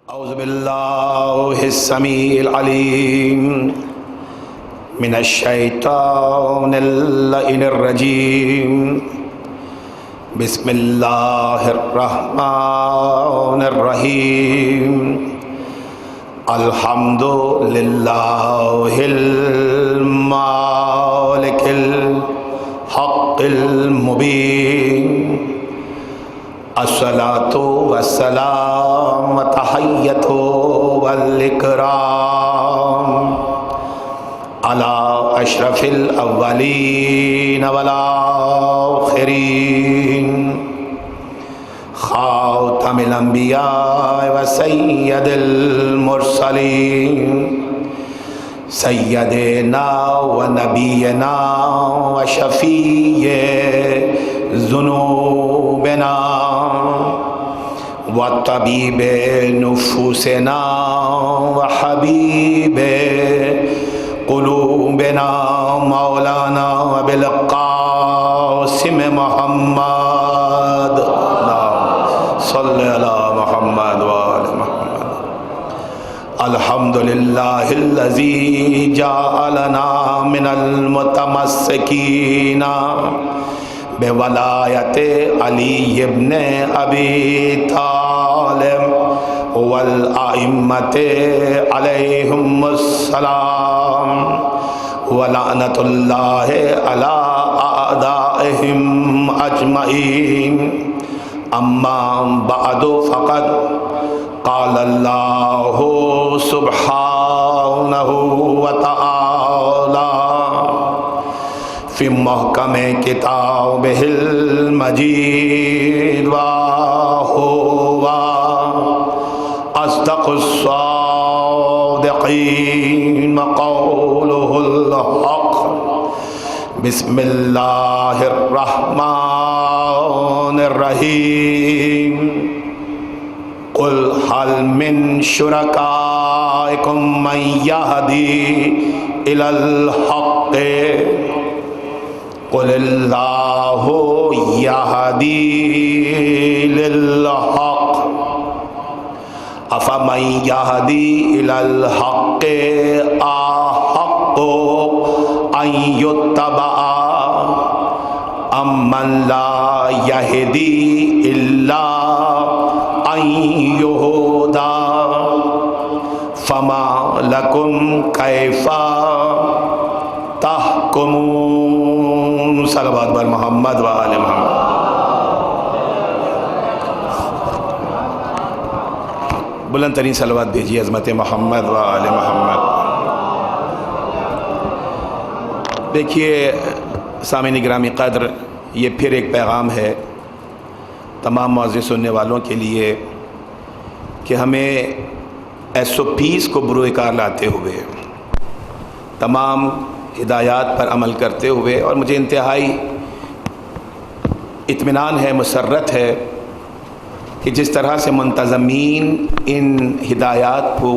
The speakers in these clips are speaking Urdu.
اعوذ باللہ السمیع العلیم من الشیطان اللعین الرجیم بسم اللہ الرحمن الرحیم الحمد للہ المالک الحق المبین الصلاۃ والسلام تحیۃ والاکرام علی اشرف الاولین والآخرین خاتم الانبیاء وسید المرسلین سیدنا ونبینا وشفیع ذنوبنا وطبیب نفوسنا وحبیب قلوبنا مولانا بالقاسم محمد صلی علی محمد وآل محمد الحمدللہ الذی جعلنا من المتمسکین بولایت علی ابن ابی طالب والائمۃ علیہم السلام ولعنۃ اللہ علی اعدائہم اجمعین اما بعد فقد قال اللہ سبحانہ وتعالی فی محکم کتابہ المجید وَهُوَ اصدق الصادقین وقولہ الحق بسم اللہ الرحمن الرحیم قل هل من شرکائکم من یہدی الی الحق قل اللہ یہدی للحق افمن یہدی الی الحق احق ان یتبع ام من لا یہدی الا ان یہدی فما لکم کیف تحکمون صلوات بر محمد و آل محمد۔ بلند ترین صلوات بھیجیے عظمت محمد و آل محمد۔ دیکھیے سامعین گرامی قدر، یہ پھر ایک پیغام ہے تمام معزز سننے والوں کے لیے کہ ہمیں SOPs کو بروئے کار لاتے ہوئے تمام ہدایات پر عمل کرتے ہوئے، اور مجھے انتہائی اطمینان ہے، مسرت ہے کہ جس طرح سے منتظمین ان ہدایات کو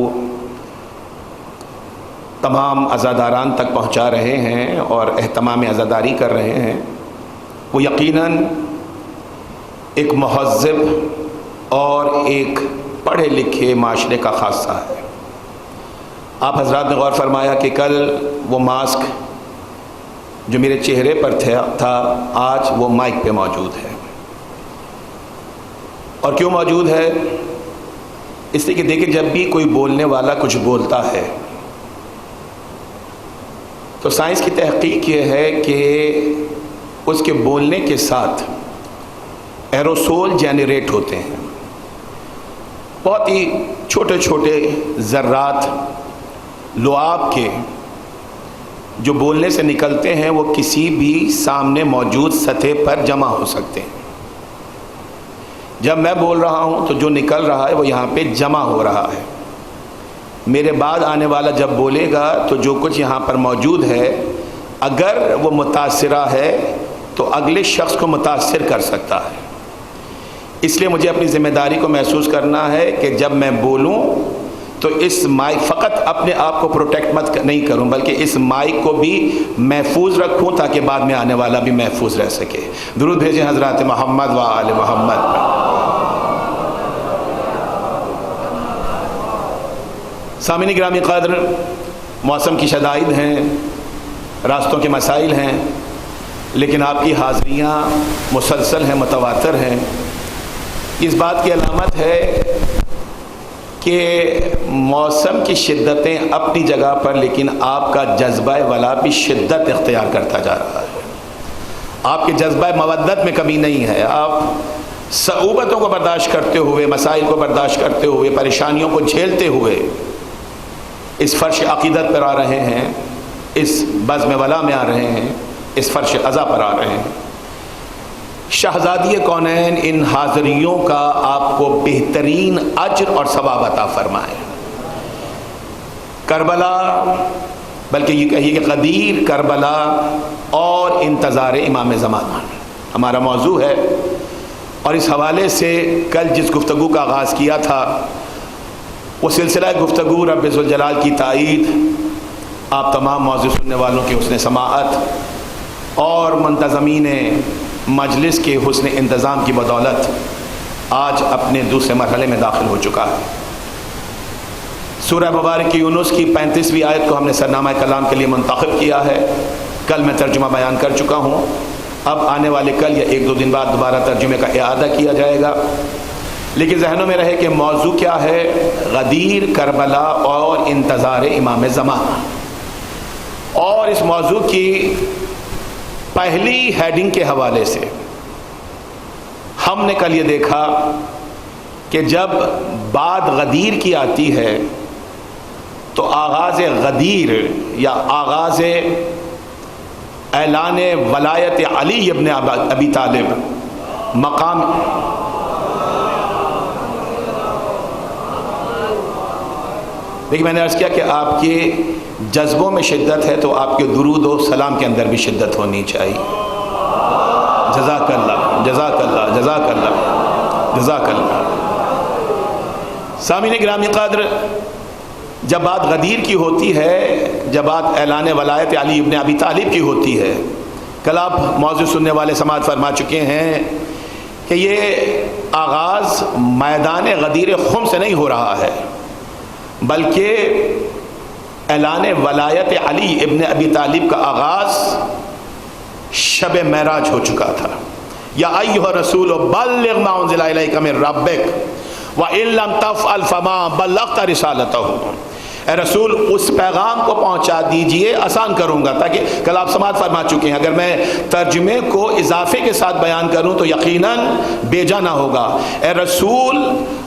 تمام عزاداران تک پہنچا رہے ہیں اور اہتمام عزاداری کر رہے ہیں، وہ یقیناً ایک مہذب اور ایک پڑھے لکھے معاشرے کا خاصہ ہے۔ آپ حضرات نے غور فرمایا کہ کل وہ ماسک جو میرے چہرے پر تھا آج وہ مائک پہ موجود ہے۔ اور کیوں موجود ہے؟ اس لیے کہ دیکھیں، جب بھی کوئی بولنے والا کچھ بولتا ہے تو سائنس کی تحقیق یہ ہے کہ اس کے بولنے کے ساتھ ایروسول جنریٹ ہوتے ہیں، بہت ہی چھوٹے چھوٹے ذرات لعاب کے جو بولنے سے نکلتے ہیں، وہ کسی بھی سامنے موجود سطح پر جمع ہو سکتے ہیں۔ جب میں بول رہا ہوں تو جو نکل رہا ہے وہ یہاں پہ جمع ہو رہا ہے، میرے بعد آنے والا جب بولے گا تو جو کچھ یہاں پر موجود ہے اگر وہ متاثرہ ہے تو اگلے شخص کو متاثر کر سکتا ہے۔ اس لیے مجھے اپنی ذمہ داری کو محسوس کرنا ہے کہ جب میں بولوں تو اس مائک فقط اپنے آپ کو پروٹیکٹ نہیں کروں بلکہ اس مائک کو بھی محفوظ رکھوں تاکہ بعد میں آنے والا بھی محفوظ رہ سکے۔ درود بھیجیں حضرات محمد و آل محمد۔ سامعین گرامی قدر، موسم کی شدائد ہیں، راستوں کے مسائل ہیں، لیکن آپ کی حاضریاں مسلسل ہیں، متواتر ہیں۔ اس بات کی علامت ہے کہ موسم کی شدتیں اپنی جگہ پر، لیکن آپ کا جذبہ ولا بھی شدت اختیار کرتا جا رہا ہے۔ آپ کے جذبہ مودت میں کمی نہیں ہے، آپ صعوبتوں کو برداشت کرتے ہوئے، مسائل کو برداشت کرتے ہوئے، پریشانیوں کو جھیلتے ہوئے اس فرش عقیدت پر آ رہے ہیں، اس بزم ولا میں آ رہے ہیں، اس فرش عزا پر آ رہے ہیں۔ شہزادی کونین ان حاضریوں کا آپ کو بہترین اجر اور ثواب عطا فرمائے۔ کربلا، بلکہ یہ کہیے کہ غدیر، کربلا اور انتظار امام زمانہ ہمارا موضوع ہے، اور اس حوالے سے کل جس گفتگو کا آغاز کیا تھا وہ سلسلہ گفتگو رب ذوالجلال کی تائید، آپ تمام موضوع سننے والوں کی حسن سماعت اور منتظمین مجلس کے حسن انتظام کی بدولت آج اپنے دوسرے مرحلے میں داخل ہو چکا ہے۔ سورہ مبارک یونس کی 35ویں آیت کو ہم نے سرنامہ کلام کے لیے منتخب کیا ہے۔ کل میں ترجمہ بیان کر چکا ہوں، اب آنے والے کل یا ایک دو دن بعد دوبارہ ترجمے کا اعادہ کیا جائے گا، لیکن ذہنوں میں رہے کہ موضوع کیا ہے؟ غدیر، کربلا اور انتظار امام زمانہ۔ اور اس موضوع کی پہلی ہیڈنگ کے حوالے سے ہم نے کل یہ دیکھا کہ جب بات غدیر کی آتی ہے تو آغاز غدیر یا آغاز اعلان ولایت علی ابن ابی طالب مقام لیکن میں نے عرض کیا کہ آپ کے جذبوں میں شدت ہے تو آپ کے درود و سلام کے اندر بھی شدت ہونی چاہیے۔ جزاک اللہ، جزاک اللہ، جزاک اللہ، جزاک اللہ۔ سامعین گرامی قدر، جب بات غدیر کی ہوتی ہے، جب بات اعلان ولایت علی ابن ابی طالب کی ہوتی ہے، کل آپ موضوع سننے والے سماعت فرما چکے ہیں کہ یہ آغاز میدان غدیر خم سے نہیں ہو رہا ہے، بلکہ اعلان ولایت علی ابن ابی طالب کا آغاز شب معراج ہو چکا تھا۔ یا ایھا رسول بلغ ما انزل الیک من ربک وان لم تفعل فما بلغت رسالتہ۔ اے رسول اس پیغام کو پہنچا دیجئے، آسان کروں گا، تاکہ کل آپ سماعت فرما چکے ہیں اگر میں ترجمے کو اضافے کے ساتھ بیان کروں تو یقیناً بے جا نہ ہوگا۔ اے رسول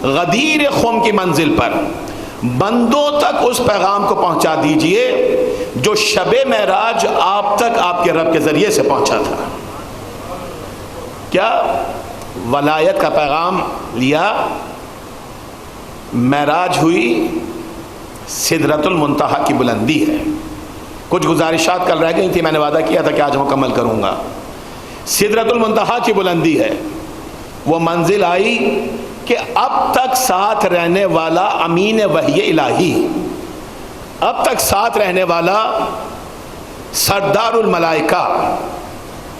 غدیر خم کی منزل پر بندوں تک اس پیغام کو پہنچا دیجئے جو شب معراج آپ تک آپ کے رب کے ذریعے سے پہنچا تھا۔ کیا ولایت کا پیغام لیا، معراج ہوئی، سدرۃ المنتہا کی بلندی ہے۔ کچھ گزارشات کل رہ گئی تھی، میں نے وعدہ کیا تھا کہ آج مکمل کروں گا۔ سدرۃ المنتہا کی بلندی ہے، وہ منزل آئی کہ اب تک ساتھ رہنے والا امین وحی الہی، اب تک ساتھ رہنے والا سردار الملائکہ،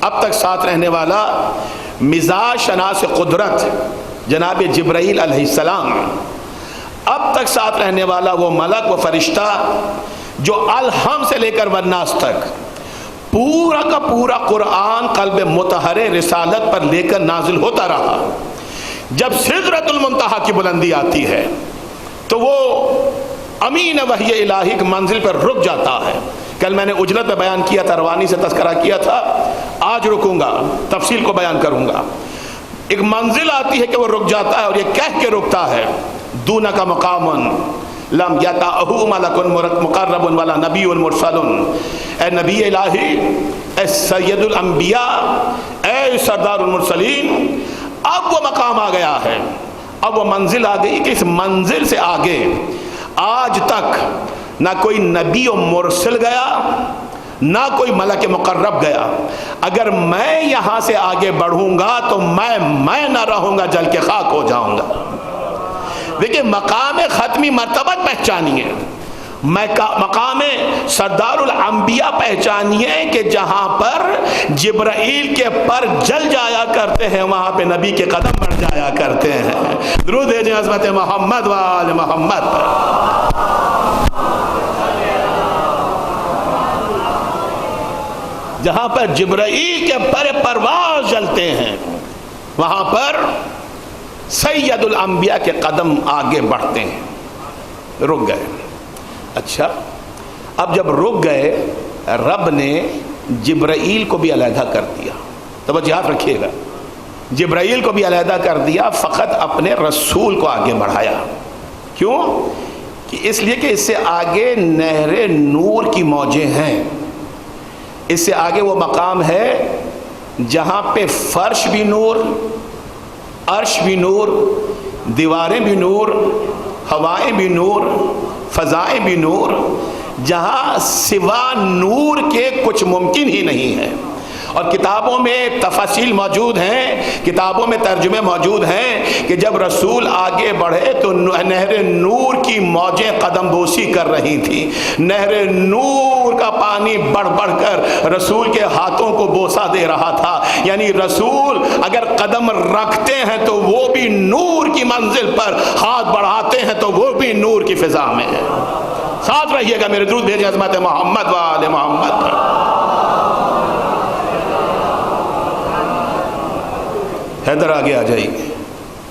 اب تک ساتھ رہنے والا مزاج شناس قدرت جناب جبرائیل علیہ السلام، اب تک ساتھ رہنے والا وہ ملک، وہ فرشتہ جو الحم سے لے کر والناس تک پورا کا پورا قرآن قلب مطہر رسالت پر لے کر نازل ہوتا رہا۔ جب سدرۃ المنتہا کی بلندی آتی ہے تو وہ امین وحی الہی کی منزل پر رک جاتا ہے۔ کل میں نے اجلت میں بیان کیا تھا، روانی سے تذکرہ کیا تھا، آج رکوں گا، تفصیل کو بیان کروں گا۔ ایک منزل آتی ہے کہ وہ رک جاتا ہے، اور یہ کہہ کے رکتا ہے دونک مقام لم یطأہ ملک مقرب ولا نبی مرسل۔ اے نبی الہی، اے سید الانبیاء، اے سردار المرسلین، اب وہ مقام آ گیا ہے، اب وہ منزل آ گئی کہ اس منزل سے آگے آج تک نہ کوئی نبی و مرسل گیا، نہ کوئی ملک مقرب گیا۔ اگر میں یہاں سے آگے بڑھوں گا تو میں نہ رہوں گا، جل کے خاک ہو جاؤں گا۔ دیکھیں، مقام ختمی مرتبت پہچانیے، مقام سردار الانبیاء پہچانیے کہ جہاں پر جبرائیل کے پر جل جایا کرتے ہیں وہاں پہ نبی کے قدم بڑھ جایا کرتے ہیں۔ درود بھیجیں عظمت محمد و آل محمد پر۔ جہاں پر جبرائیل کے پر پرواز چلتے ہیں وہاں پر سید الانبیاء کے قدم آگے بڑھتے ہیں. رک گئے. اچھا اب جب رک گئے رب نے جبرائیل کو بھی علیحدہ کر دیا. توجہ رکھیے گا, جبرائیل کو بھی علیحدہ کر دیا, فقط اپنے رسول کو آگے بڑھایا. کیوں؟ کہ اس لیے کہ اس سے آگے نہر نور کی موجیں ہیں. اس سے آگے وہ مقام ہے جہاں پہ فرش بھی نور, عرش بھی نور, دیواریں بھی نور, ہوائیں بھی نور, فضائیں بھی نور, جہاں سوا نور کے کچھ ممکن ہی نہیں ہے. اور کتابوں میں تفاصیل موجود ہیں, کتابوں میں ترجمے موجود ہیں کہ جب رسول آگے بڑھے تو نہر نور کی موجیں قدم بوسی کر رہی تھیں. نہر نور کا پانی بڑھ بڑھ کر رسول کے ہاتھوں کو بوسا دے رہا تھا. یعنی رسول اگر قدم رکھتے ہیں تو وہ بھی نور کی منزل پر, ہاتھ بڑھاتے ہیں تو وہ بھی نور کی فضا میں ہے. ساتھ رہیے گا, میرے درود بھیجیں عظمت محمد و آل محمد پر. حیدر آگے آ جائیے,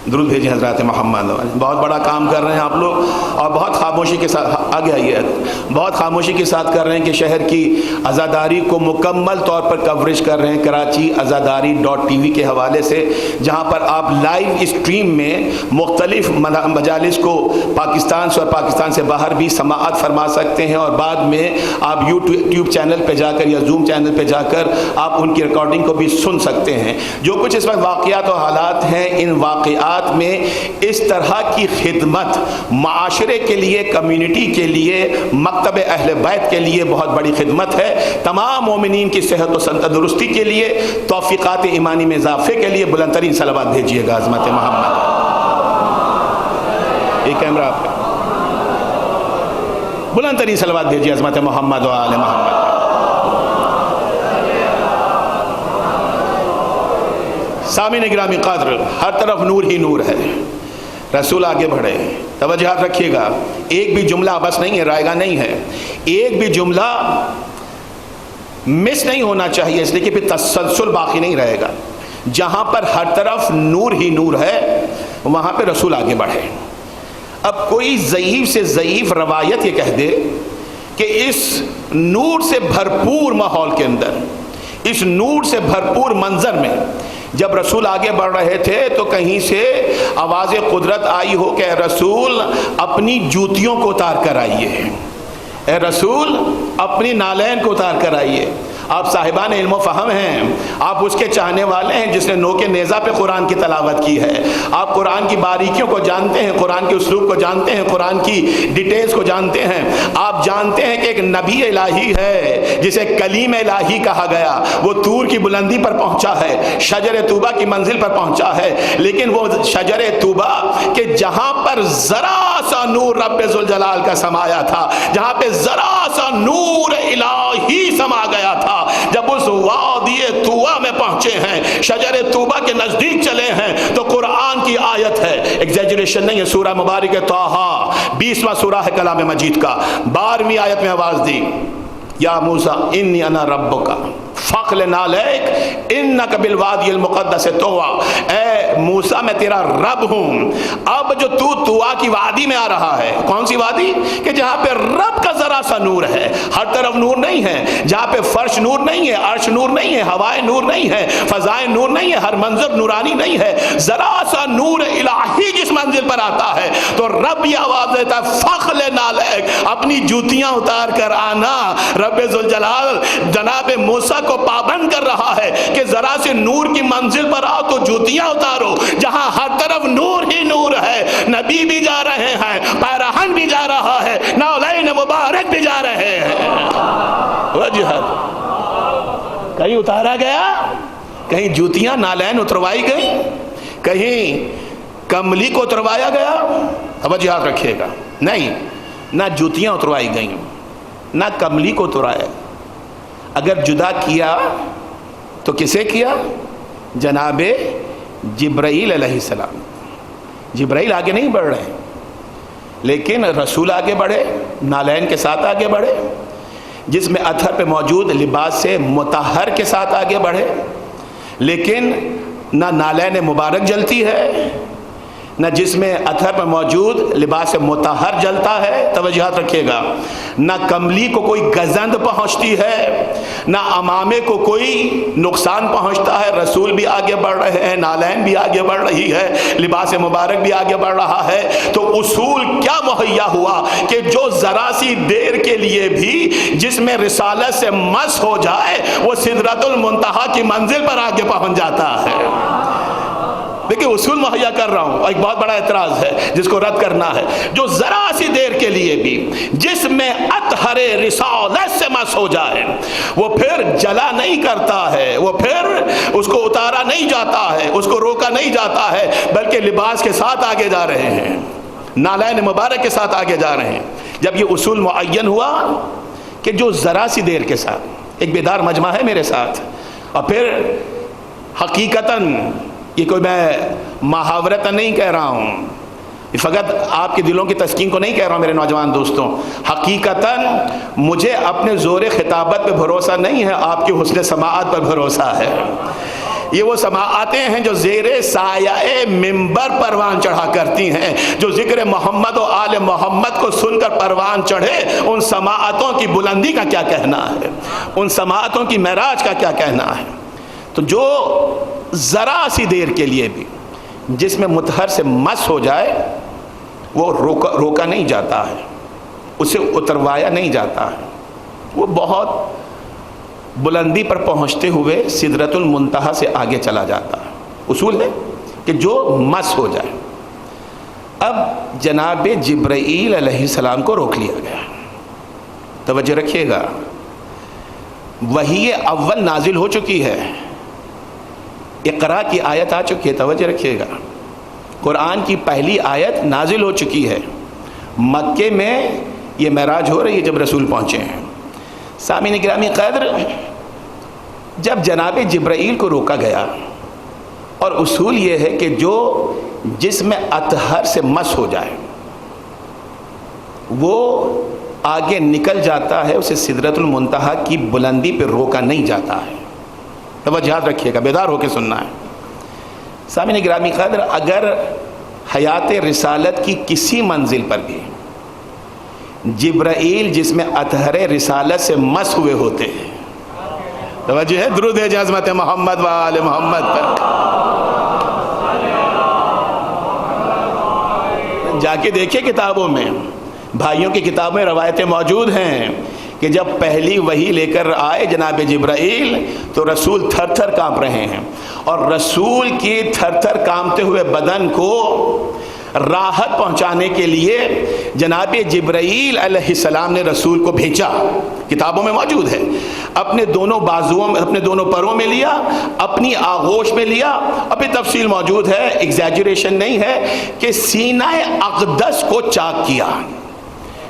درود بھیجیں حضرات محمد. بہت بڑا کام کر رہے ہیں آپ لوگ, اور بہت خاموشی کے ساتھ آگے آئیے, بہت خاموشی کے ساتھ کر رہے ہیں کہ شہر کی عزاداری کو مکمل طور پر کوریج کر رہے ہیں کراچی azadari.tv کے حوالے سے, جہاں پر آپ لائیو اسٹریم میں مختلف مجالس کو پاکستان سے اور پاکستان سے باہر بھی سماعت فرما سکتے ہیں, اور بعد میں آپ یوٹیوب چینل پہ جا کر یا زوم چینل پہ جا کر آپ ان کی ریکارڈنگ کو بھی سن سکتے ہیں. جو کچھ اس وقت واقعات و حالات ہیں, ان واقعات میں اس طرح کی خدمت معاشرے کے لیے, کمیونٹی کے لیے, مکتب اہل بیت کے لیے بہت بڑی خدمت ہے. تمام مومنین کی صحت و تندرستی کے لیے, توفیقات ایمانی میں اضافے کے لیے بلند ترین صلوات بھیجیے گا عظمت محمد. یہ کیمرہ آپ کا, بلند ترین صلوات بھیجیے عظمت محمد و آل محمد. سامعین گرامی قدر, ہر طرف نور ہی نور ہے. رسول آگے بڑھے, توجہ رکھیے گا, ایک بھی جملہ بس نہیں ہے, رائے گا نہیں ہے, ایک بھی جملہ مس نہیں ہونا چاہیے, اس لیے کہ پھر تسلسل باقی نہیں رہے گا. جہاں پر ہر طرف نور ہی نور ہے وہاں پہ رسول آگے بڑھے. اب کوئی ضعیف سے ضعیف روایت یہ کہہ دے کہ اس نور سے بھرپور ماحول کے اندر, اس نور سے بھرپور منظر میں جب رسول آگے بڑھ رہے تھے تو کہیں سے آواز قدرت آئی ہو کہ اے رسول اپنی جوتیوں کو اتار کر آئیے, اے رسول اپنی نالین کو اتار کر آئیے. آپ صاحبان علم و فہم ہیں, آپ اس کے چاہنے والے ہیں جس نے نوک نیزہ پہ قرآن کی تلاوت کی ہے. آپ قرآن کی باریکیوں کو جانتے ہیں, قرآن کے اسلوب کو جانتے ہیں, قرآن کی ڈیٹیلز کو جانتے ہیں. آپ جانتے ہیں کہ ایک نبی الہی ہے جسے کلیم الہی کہا گیا, وہ طور کی بلندی پر پہنچا ہے, شجر طوبہ کی منزل پر پہنچا ہے, لیکن وہ شجر طوبہ کہ جہاں پر ذرا سا نور رب ذوالجلال کا سمایا تھا, جہاں پہ ذرا سا نور الہی سما گیا تھا, جب اس وادی طوبہ میں پہنچے ہیں, شجر طوبہ کے نزدیک چلے ہیں, تو قرآن کی آیت ہے, ایگزیجریشن نہیں ہے, سورہ مبارک طٰہٰ 20واں سورہ ہے کلام مجید کا, 12ویں آیت میں آواز دی, یا موسیٰ انی انا ربک فاخلع علیک انک بالوادی المقدس طویٰ, اے موسیٰ میں تیرا رب ہوں. اب جو تو طویٰ کی وادی میں آ رہا ہے, کون سی وادی؟ کہ جہاں پہ رب کا ذرا سا نور ہے, ہر طرف نور نہیں ہے, جہاں پہ فرش نور نہیں ہے, عرش نور نہیں ہے, ہوائیں نور نہیں ہے, فضائیں نور نہیں ہے, ہر منظر نورانی نہیں ہے, ذرا سا نور الہی جس منزل پر آتا ہے تو رب یہ آواز دیتا ہے فاخلع علیک, اپنی جوتیاں اتار کر آنا. رب ذوالجلال جناب موسیٰ کو پابند کر رہا ہے کہ ذرا سے نور کی منزل پر آؤ تو جوتیاں اتارو, جہاں ہر طرف نور ہی نور ہے. نبی بھی جا رہے ہیں, پیراہن بھی جا رہا ہے, نعلین مبارک بھی جا رہے ہیں. وجہت کہیں اتارا گیا, کہیں جوتیاں نالین اتروائی گئی, کہیں کملی کو اتروایا گیا. توجہ یاد رکھیے گا, نہیں, نہ جوتیاں اتروائی گئیں نہ کملی کو اترایا. اگر جدا کیا تو کسے کیا؟ جناب جبرائیل علیہ السلام. جبرائیل آگے نہیں بڑھ رہے, لیکن رسول آگے بڑھے, نالین کے ساتھ آگے بڑھے. جس میں اطہر پہ موجود لباس سے مطہر کے ساتھ آگے بڑھے، لیکن نہ نالین مبارک جلتی ہے، نہ جس میں اطہر پر موجود لباس مطہر جلتا ہے، توجہات رکھیے گا، نہ کملی کو کوئی گزند پہنچتی ہے، نہ امامے کو کوئی نقصان پہنچتا ہے۔ رسول بھی آگے بڑھ رہے ہیں، نالین بھی آگے بڑھ رہی ہے، لباس مبارک بھی آگے بڑھ رہا ہے، تو اصول کیا مہیا ہوا کہ جو ذرا سی دیر کے لیے بھی جس میں رسالت سے مس ہو جائے وہ سدرۃ المنتہا کی منزل پر آگے پہنچ جاتا ہے۔ دیکھیں اصول مہیا کر رہا ہوں، اور ایک بہت بڑا اعتراض ہے جس کو رد کرنا ہے، جو ذرا سی دیر کے لیے بھی جس میں اطہر رسالت سے مس ہو جائے وہ پھر جلا نہیں کرتا ہے، وہ پھر اس کو اتارا نہیں جاتا ہے، اس کو روکا نہیں جاتا ہے، بلکہ لباس کے ساتھ آگے جا رہے ہیں، نالین مبارک کے ساتاً آگے جا رہے ہیں۔ جب یہ اصول معین ہوا کہ جو ذرا سی دیر کے ساتھ، ایک بیدار مجمع ہے میرے ساتھ، اور پھر حقیقتاً یہ کوئی میں محاورتاً نہیں کہہ رہا ہوں، فقط آپ کے دلوں کی تسکین کو نہیں کہہ رہا ہوں میرے نوجوان دوستوں، حقیقتاً مجھے اپنے زور خطابت پہ بھروسہ نہیں ہے، آپ کی حسن سماعت پر بھروسہ ہے۔ یہ وہ سماعتیں ہیں جو زیر سایہ منبر پروان چڑھا کرتی ہیں، جو ذکر محمد و آل محمد کو سن کر پروان چڑھے، ان سماعتوں کی بلندی کا کیا کہنا ہے، ان سماعتوں کی معراج کا کیا کہنا ہے۔ تو جو ذرا سی دیر کے لیے بھی جس میں مطہر سے مس ہو جائے وہ روکا نہیں جاتا ہے، اسے اتروایا نہیں جاتا ہے، وہ بہت بلندی پر پہنچتے ہوئے سدرۃ المنتہا سے آگے چلا جاتا ہے۔ اصول ہے کہ جو مس ہو جائے۔ اب جناب جبرائیل علیہ السلام کو روک لیا گیا، توجہ رکھیے گا، وحی اول نازل ہو چکی ہے، اقرا کی آیت آ چکی ہے، توجہ رکھیے گا، قرآن کی پہلی آیت نازل ہو چکی ہے، مکے میں یہ معراج ہو رہی ہے جب رسول پہنچے ہیں۔ سامعین گرامی قدر، جب جناب جبرائیل کو روکا گیا، اور اصول یہ ہے کہ جو جس میں اطہر سے مس ہو جائے وہ آگے نکل جاتا ہے، اسے سدرۃ المنتہا کی بلندی پہ روکا نہیں جاتا ہے۔ توجہ رکھیے گا، بیدار ہو کے سننا ہے۔ سامعین گرامی قدر، اگر حیات رسالت کی کسی منزل پر بھی جبرائیل جس میں اطہر رسالت سے مس ہوئے ہوتے ہیں، توجہ ہے، درود ہے عظمت محمد و آل محمد پر، جا کے دیکھیں کتابوں میں، بھائیوں کی کتابوں میں روایتیں موجود ہیں کہ جب پہلی وحی لے کر آئے جناب جبرائیل تو رسول تھر تھر کانپ رہے ہیں، اور رسول کی تھر تھر کانپتے ہوئے بدن کو راحت پہنچانے کے لیے جناب جبرائیل علیہ السلام نے رسول کو بھیجا، کتابوں میں موجود ہے، اپنے دونوں بازوؤں میں، اپنے دونوں پروں میں لیا، اپنی آغوش میں لیا، ابھی تفصیل موجود ہے، ایگزیجریشن نہیں ہے، کہ سینہ اقدس کو چاک کیا،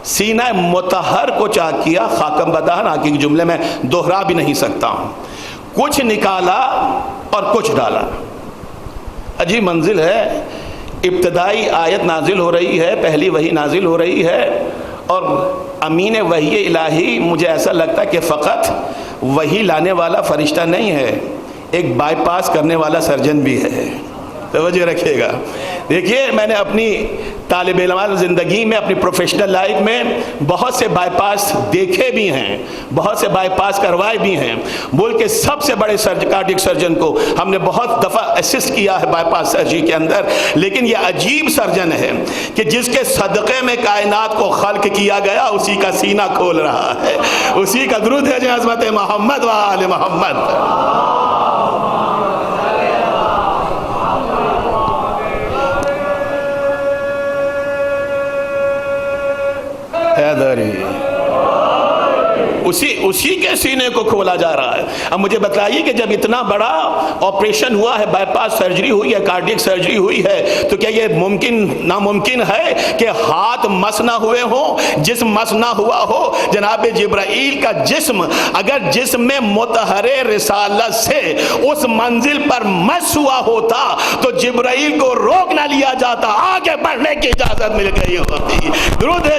سینہ مطہر کو چاک کیا، خاکم بدہن آگے کے جملے میں دوہرا بھی نہیں سکتا ہوں، کچھ نکالا اور کچھ ڈالا۔ عجیب منزل ہے، ابتدائی آیت نازل ہو رہی ہے، پہلی وحی نازل ہو رہی ہے، اور امین وحی الہی مجھے ایسا لگتا ہے کہ فقط وحی لانے والا فرشتہ نہیں ہے، ایک بائی پاس کرنے والا سرجن بھی ہے، توجہ رکھیے گا۔ دیکھیے میں نے اپنی طالب علم زندگی میں، اپنی پروفیشنل لائف میں بہت سے بائی پاس دیکھے بھی ہیں، بہت سے بائی پاس کروائے بھی ہیں، ملک کے سب سے بڑے کارڈیک سرجن کو ہم نے بہت دفعہ اسسٹ کیا ہے بائی پاس سرجری کے اندر، لیکن یہ عجیب سرجن ہے کہ جس کے صدقے میں کائنات کو خلق کیا گیا اسی کا سینہ کھول رہا ہے، اسی کا درود ہے عظمت محمد و آل محمد۔ اسی کے سینے کو کھولا جا رہا ہے۔ اب مجھے بتائیے کہ جب اتنا بڑا آپریشن ہوا ہے، بائی پاس سرجری ہوئی ہے، کارڈیک سرجری ہوئی ہے، تو کیا یہ ناممکن ہے کہ ہاتھ مس نہ ہوئے ہوں، جسم مس نہ ہوا ہو؟ جناب جبرائیل کا جسم اگر جسم میں مطہر رسالت سے اس منزل پر مس ہوا ہوتا تو جبرائیل کو روک نہ لیا جاتا، آگے بڑھنے کی اجازت مل گئی ہوتی۔ درود ہے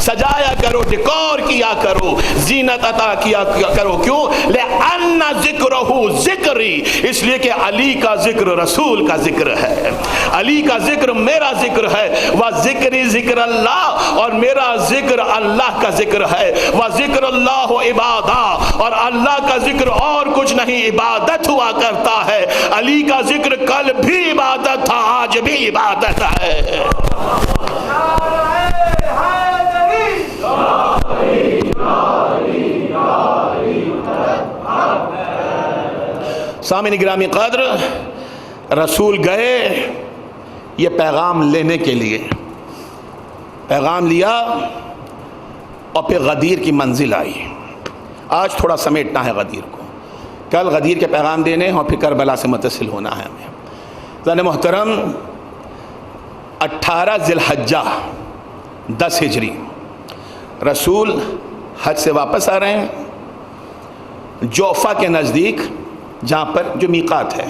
سجایا کرو، ڈیکور کیا کرو، زینت عطا کیا کرو. کیوں؟ لأن ذکرہ ذکری، اس لیے کہ علی کا ذکر رسول کا ذکر ہے، علی کا ذکر میرا ذکر ہے. وذکری ذکر اللہ، اور میرا ذکر اللہ کا ذکر ہے. وذکر اللہ عبادہ، اور اللہ کا ذکر اور کچھ نہیں، عبادت ہوا کرتا ہے. علی کا ذکر کل بھی عبادت تھا، آج بھی عبادت ہے. سامعین گرامی قدر، رسول گئے یہ پیغام لینے کے لیے، پیغام لیا اور پھر غدیر کی منزل آئی. آج تھوڑا سمیٹنا ہے غدیر کو، کل غدیر کے پیغام دینے اور پھر کربلا سے متصل ہونا ہے ہمیں. زن محترم، 18 ذی الحجہ 10 ہجری رسول حج سے واپس آ رہے ہیں. جوفہ کے نزدیک، جہاں پر جو میقات ہے،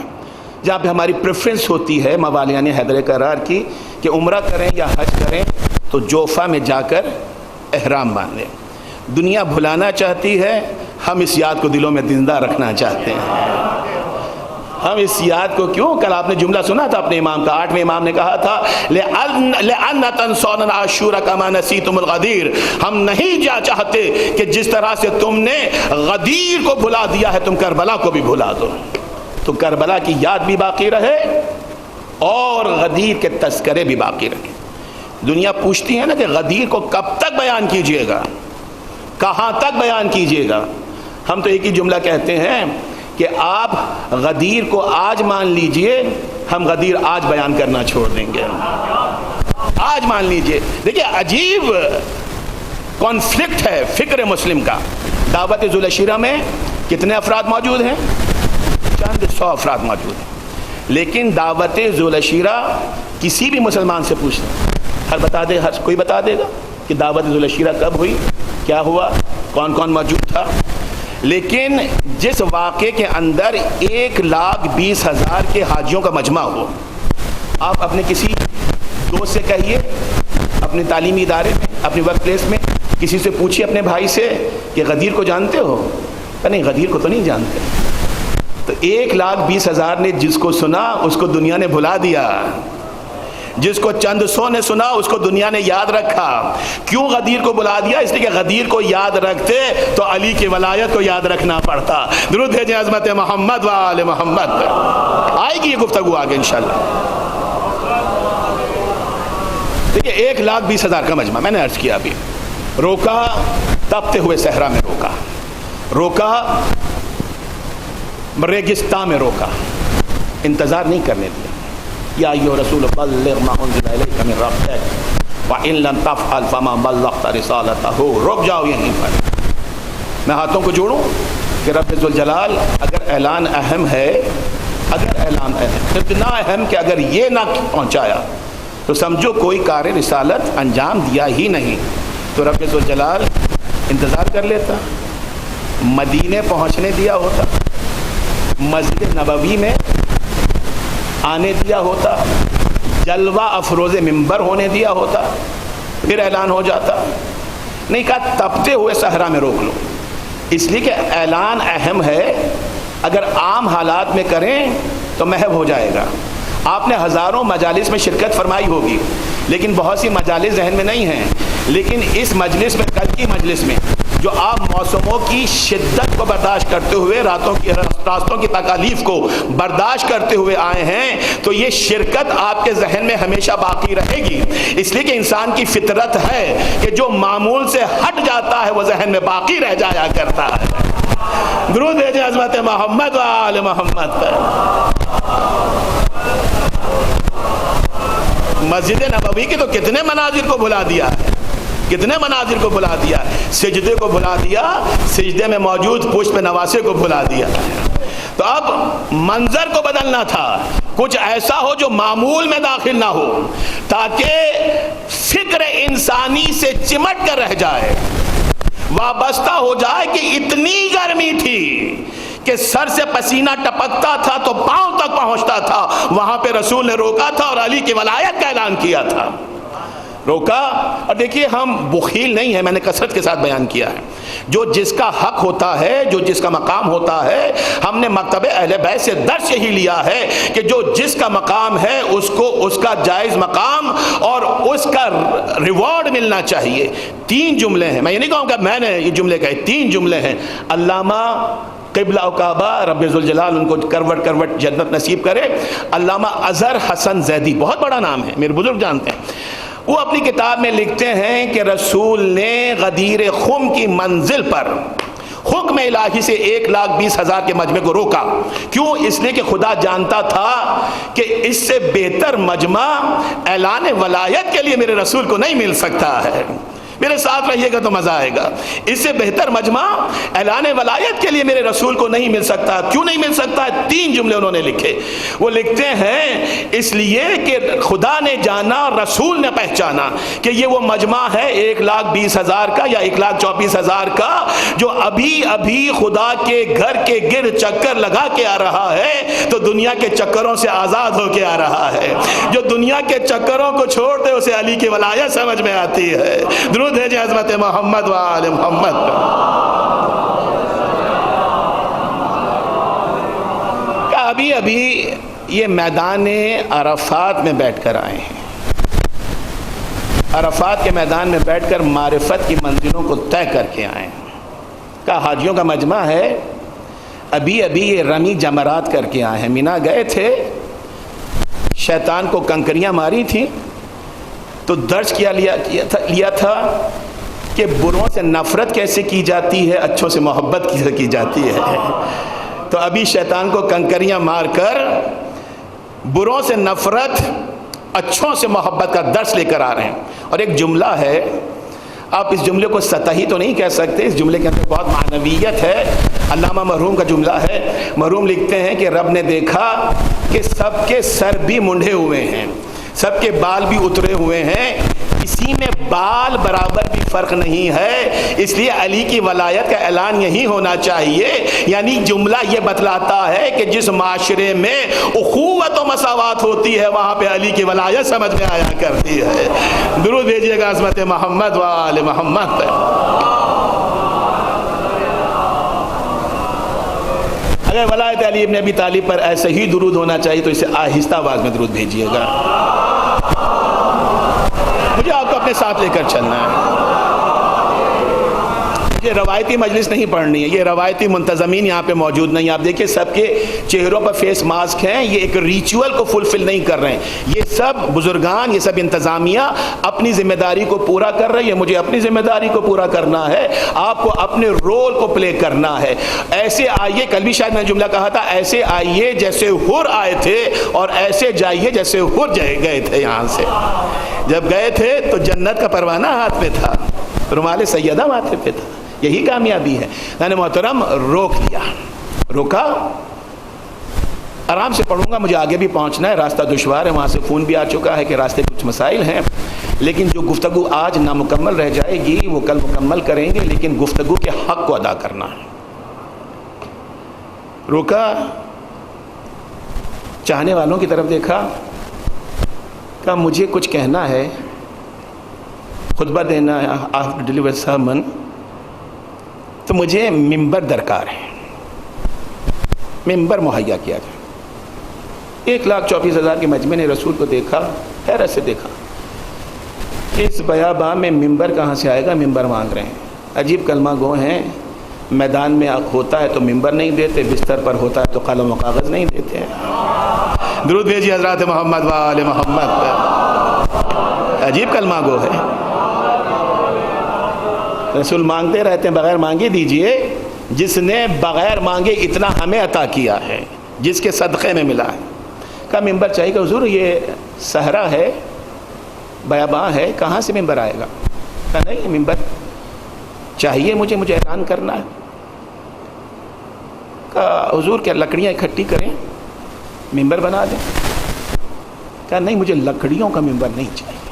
جہاں پہ ہماری پریفرنس ہوتی ہے موالیان حیدر کرار کی کہ عمرہ کریں یا حج کریں، تو جوفہ میں جا کر احرام باندھ لیں. دنیا بھلانا چاہتی ہے، ہم اس یاد کو دلوں میں زندہ رکھنا چاہتے ہیں. ہم اس یاد کو کیوں، کل آپ نے جملہ سنا تھا اپنے امام کا، 8ویں امام نے کہا تھا لأن تنسون عاشور کما نسیتم الغدیر، ہم نہیں چاہتے کہ جس طرح سے تم نے غدیر کو بھلا دیا ہے تم کربلا کو بھی بھلا دو. تو کربلا کی یاد بھی باقی رہے اور غدیر کے تذکرے بھی باقی رہے. دنیا پوچھتی ہے نا کہ غدیر کو کب تک بیان کیجئے گا، کہاں تک بیان کیجئے گا. ہم تو ایک ہی جملہ کہتے ہیں کہ آپ غدیر کو آج مان لیجئے، ہم غدیر آج بیان کرنا چھوڑ دیں گے. آج مان لیجئے. دیکھیں عجیب کانفلکٹ ہے فکر مسلم کا. دعوت ذوالعشیرہ میں کتنے افراد موجود ہیں؟ چند 100 افراد موجود ہیں. لیکن دعوت ذوالعشیرہ کسی بھی مسلمان سے پوچھ ہر بتا دے، ہر کوئی بتا دے گا کہ دعوت ذوالعشیرہ کب ہوئی، کیا ہوا، کون کون موجود تھا. لیکن جس واقعے کے اندر 1,20,000 کے حاجیوں کا مجمع ہو، آپ اپنے کسی دوست سے کہیے، اپنے تعلیمی ادارے میں، اپنے ورک پلیس میں کسی سے پوچھیے اپنے بھائی سے کہ غدیر کو جانتے ہو؟ کہ نہیں، غدیر کو تو نہیں جانتے. تو 1,20,000 نے جس کو سنا اس کو دنیا نے بھلا دیا، جس کو چند 100 نے سنا اس کو دنیا نے یاد رکھا. کیوں غدیر کو بلا دیا؟ اس لیے کہ غدیر کو یاد رکھتے تو علی کی ولایت کو یاد رکھنا پڑتا. درود بھیجیں عظمت محمد و آل محمد پر. آئے گی یہ گفتگو آگے انشاءاللہ. دیکھیں 1,20,000 کا مجمع، میں نے عرض کیا ابھی، روکا تپتے ہوئے صحرا میں، روکا ریگستان میں، روکا، انتظار نہیں کرنے دیا. یا ایھا رسول بلغ ما انزل الیک من ربک وان لم تفعل فما بلغت رسالتہ. رک جاؤ یہیں پر. میں ہاتھوں کو جوڑوں کہ رب ذوالجلال اگر اعلان اہم ہے، اگر اعلان اہم، اتنا اہم کہ اگر یہ نہ پہنچایا تو سمجھو کوئی کار رسالت انجام دیا ہی نہیں. تو رب ذوالجلال انتظار کر لیتا، مدینے پہنچنے دیا ہوتا، مسجد نبوی میں آنے دیا ہوتا، جلوہ افروز ممبر ہونے دیا ہوتا، پھر اعلان ہو جاتا. نہیں، کہا تپتے ہوئے صحرا میں روک لو، اس لیے کہ اعلان اہم ہے. اگر عام حالات میں کریں تو محو ہو جائے گا. آپ نے ہزاروں مجالس میں شرکت فرمائی ہوگی، لیکن بہت سی مجالس ذہن میں نہیں ہیں. لیکن اس مجلس میں، کل کی مجلس میں، جو آپ موسموں کی شدت کو برداشت کرتے ہوئے، راستوں کی تکالیف کو برداشت کرتے ہوئے آئے ہیں، تو یہ شرکت آپ کے ذہن میں ہمیشہ باقی رہے گی. اس لیے کہ انسان کی فطرت ہے کہ جو معمول سے ہٹ جاتا ہے وہ ذہن میں باقی رہ جایا کرتا ہے. درود بھیجیں عظمت محمد و آل محمد پر. مسجد نبوی کے تو کتنے مناظر کو بھلا دیا ہے، کتنے مناظر کو بھلا دیا. سجدے کو بھلا دیا، سجدے میں موجود پشت نواسے کو بھلا دیا. تو اب منظر کو بدلنا تھا، کچھ ایسا ہو جو معمول میں داخل نہ ہو، تاکہ فکر انسانی سے چمٹ کر رہ جائے، وابستہ ہو جائے کہ اتنی گرمی تھی کہ سر سے پسینہ ٹپکتا تھا تو پاؤں تک پہنچتا تھا. وہاں پہ رسول نے روکا تھا اور علی کی ولایت کا اعلان کیا تھا. روکا. اور دیکھیے ہم بخیل نہیں ہیں, میں نے کثرت کے ساتھ بیان کیا ہے, جو جس کا حق ہوتا ہے, جو جس کا مقام ہوتا ہے, ہم نے مکتب اہل بیت سے درس یہی لیا ہے کہ جو جس کا مقام ہے اس کو اس کا جائز مقام اور اس کا ریوارڈ ملنا چاہیے. 3 جملے ہیں, میں یہ نہیں کہوں گا میں نے یہ جملے کہے, 3 جملے ہیں. علامہ قبلہ و کعبہ رب ذوالجلال ان کو کروٹ کروٹ جنت نصیب کرے, علامہ اظہر حسن زیدی, بہت بڑا نام ہے, میرے بزرگ جانتے ہیں, وہ اپنی کتاب میں لکھتے ہیں کہ رسول نے غدیر خم کی منزل پر حکم الہی سے 1,20,000 کے مجمع کو روکا. کیوں؟ اس لیے کہ خدا جانتا تھا کہ اس سے بہتر مجمع اعلان ولایت کے لیے میرے رسول کو نہیں مل سکتا ہے. میرے ساتھ رہیے گا تو مزہ آئے گا. اس سے بہتر مجمع اعلان ولایت کے لیے میرے رسول کو نہیں مل سکتا. کیوں نہیں مل سکتا ہے؟ 3 جملے انہوں نے لکھے. وہ لکھتے ہیں اس لیے کہ خدا نے جانا, رسول نے پہچانا کہ یہ وہ مجمع ہے 1,20,000 کا یا 1,24,000 کا جو ابھی ابھی خدا کے گھر کے گرد چکر لگا کے آ رہا ہے, تو دنیا کے چکروں سے آزاد ہو کے آ رہا ہے. جو دنیا کے چکروں کو چھوڑ دے اسے علی کی ولایت سمجھ میں آتی ہے. درود ہے جی حضرت محمد و آل محمد. ابھی ابھی یہ میدان عرفات میں بیٹھ کر آئے ہیں, عرفات کے میدان میں بیٹھ کر معرفت کی منزلوں کو طے کر کے آئے ہیں. کہا حاجیوں کا مجمع ہے, ابھی ابھی یہ رمی جمرات کر کے آئے ہیں. مینا گئے تھے, شیطان کو کنکریاں ماری تھیں, تو درج لیا تھا کہ بروں سے نفرت کیسے کی جاتی ہے, اچھوں سے محبت کیسے کی جاتی ہے. تو ابھی شیطان کو کنکریاں مار کر بروں سے نفرت, اچھوں سے محبت کا درس لے کر آ رہے ہیں. اور ایک جملہ ہے, آپ اس جملے کو سطحی تو نہیں کہہ سکتے, اس جملے کے اندر بہت معنویت ہے. علامہ مرحوم کا جملہ ہے. مرحوم لکھتے ہیں کہ رب نے دیکھا کہ سب کے سر بھی منڈے ہوئے ہیں, سب کے بال بھی اترے ہوئے ہیں, کسی میں بال برابر بھی فرق نہیں ہے, اس لیے علی کی ولایت کا اعلان یہی ہونا چاہیے. یعنی جملہ یہ بتلاتا ہے کہ جس معاشرے میں اخوت و مساوات ہوتی ہے وہاں پہ علی کی ولایت سمجھ میں آیا کرتی ہے. درود بھیجیے گا عظمت محمد و آل محمد. اگر ولایت علی ابن ابی طالب پر ایسے ہی درود ہونا چاہیے تو اسے آہستہ آواز میں درود بھیجیے گا. مجھے آپ کو اپنے ساتھ لے کر چلنا ہے. یہ روایتی مجلس نہیں پڑھنی ہے, یہ روایتی منتظمین یہاں پہ موجود نہیں. آپ دیکھیں سب کے چہروں پر فیس ماسک ہیں, یہ ایک ریچول کو فلفل نہیں کر رہے ہیں. یہ سب بزرگان, یہ سب انتظامیہ اپنی ذمہ داری کو پورا کر رہے ہیں. مجھے اپنی ذمہ داری کو پورا کرنا ہے, آپ کو اپنے رول کو پلے کرنا ہے. ایسے آئیے, کل بھی شاید میں نے جملہ کہا تھا, ایسے آئیے جیسے حر آئے تھے اور ایسے جائیے جیسے حر گئے تھے. یہاں سے جب گئے تھے تو جنت کا پروانہ ہاتھ میں تھا, رومال سیدہ ماتھے پہ تھا. یہی کامیابی ہے. میں نے محترم روک لیا, روکا, آرام سے پڑھوں گا, مجھے آگے بھی پہنچنا ہے, راستہ دشوار ہے, وہاں سے فون بھی آ چکا ہے کہ راستے کچھ مسائل ہیں, لیکن جو گفتگو آج نامکمل رہ جائے گی وہ کل مکمل کریں گے, لیکن گفتگو کے حق کو ادا کرنا ہے. روکا, چاہنے والوں کی طرف دیکھا, کہا مجھے کچھ کہنا ہے, خطبہ دینا ہے, آفٹر ڈیلیور سرمن, تو مجھے ممبر درکار ہے, ممبر مہیا کیا جائے. 1,24,000 کے مجمع نے رسول کو دیکھا, حیرت سے دیکھا, اس بیاباں میں ممبر کہاں سے آئے گا, ممبر مانگ رہے ہیں. عجیب کلمہ گو ہیں, میدان میں ہوتا ہے تو ممبر نہیں دیتے, بستر پر ہوتا ہے تو قلم و کاغذ نہیں دیتے. درود بھیجیے حضرات محمد و آل محمد. عجیب کلمہ گو ہے. رسول مانگتے رہتے ہیں, بغیر مانگے دیجئے. جس نے بغیر مانگے اتنا ہمیں عطا کیا ہے, جس کے صدقے میں ملا ہے. کہا ممبر چاہیے. کہ حضور یہ صحرا ہے, بیاباں ہے, کہاں سے ممبر آئے گا؟ کہا نہیں, ممبر چاہیے مجھے اعلان کرنا ہے. کہا حضور کیا لکڑیاں اکٹھی کریں, ممبر بنا دیں؟ کہا نہیں, مجھے لکڑیوں کا ممبر نہیں چاہیے.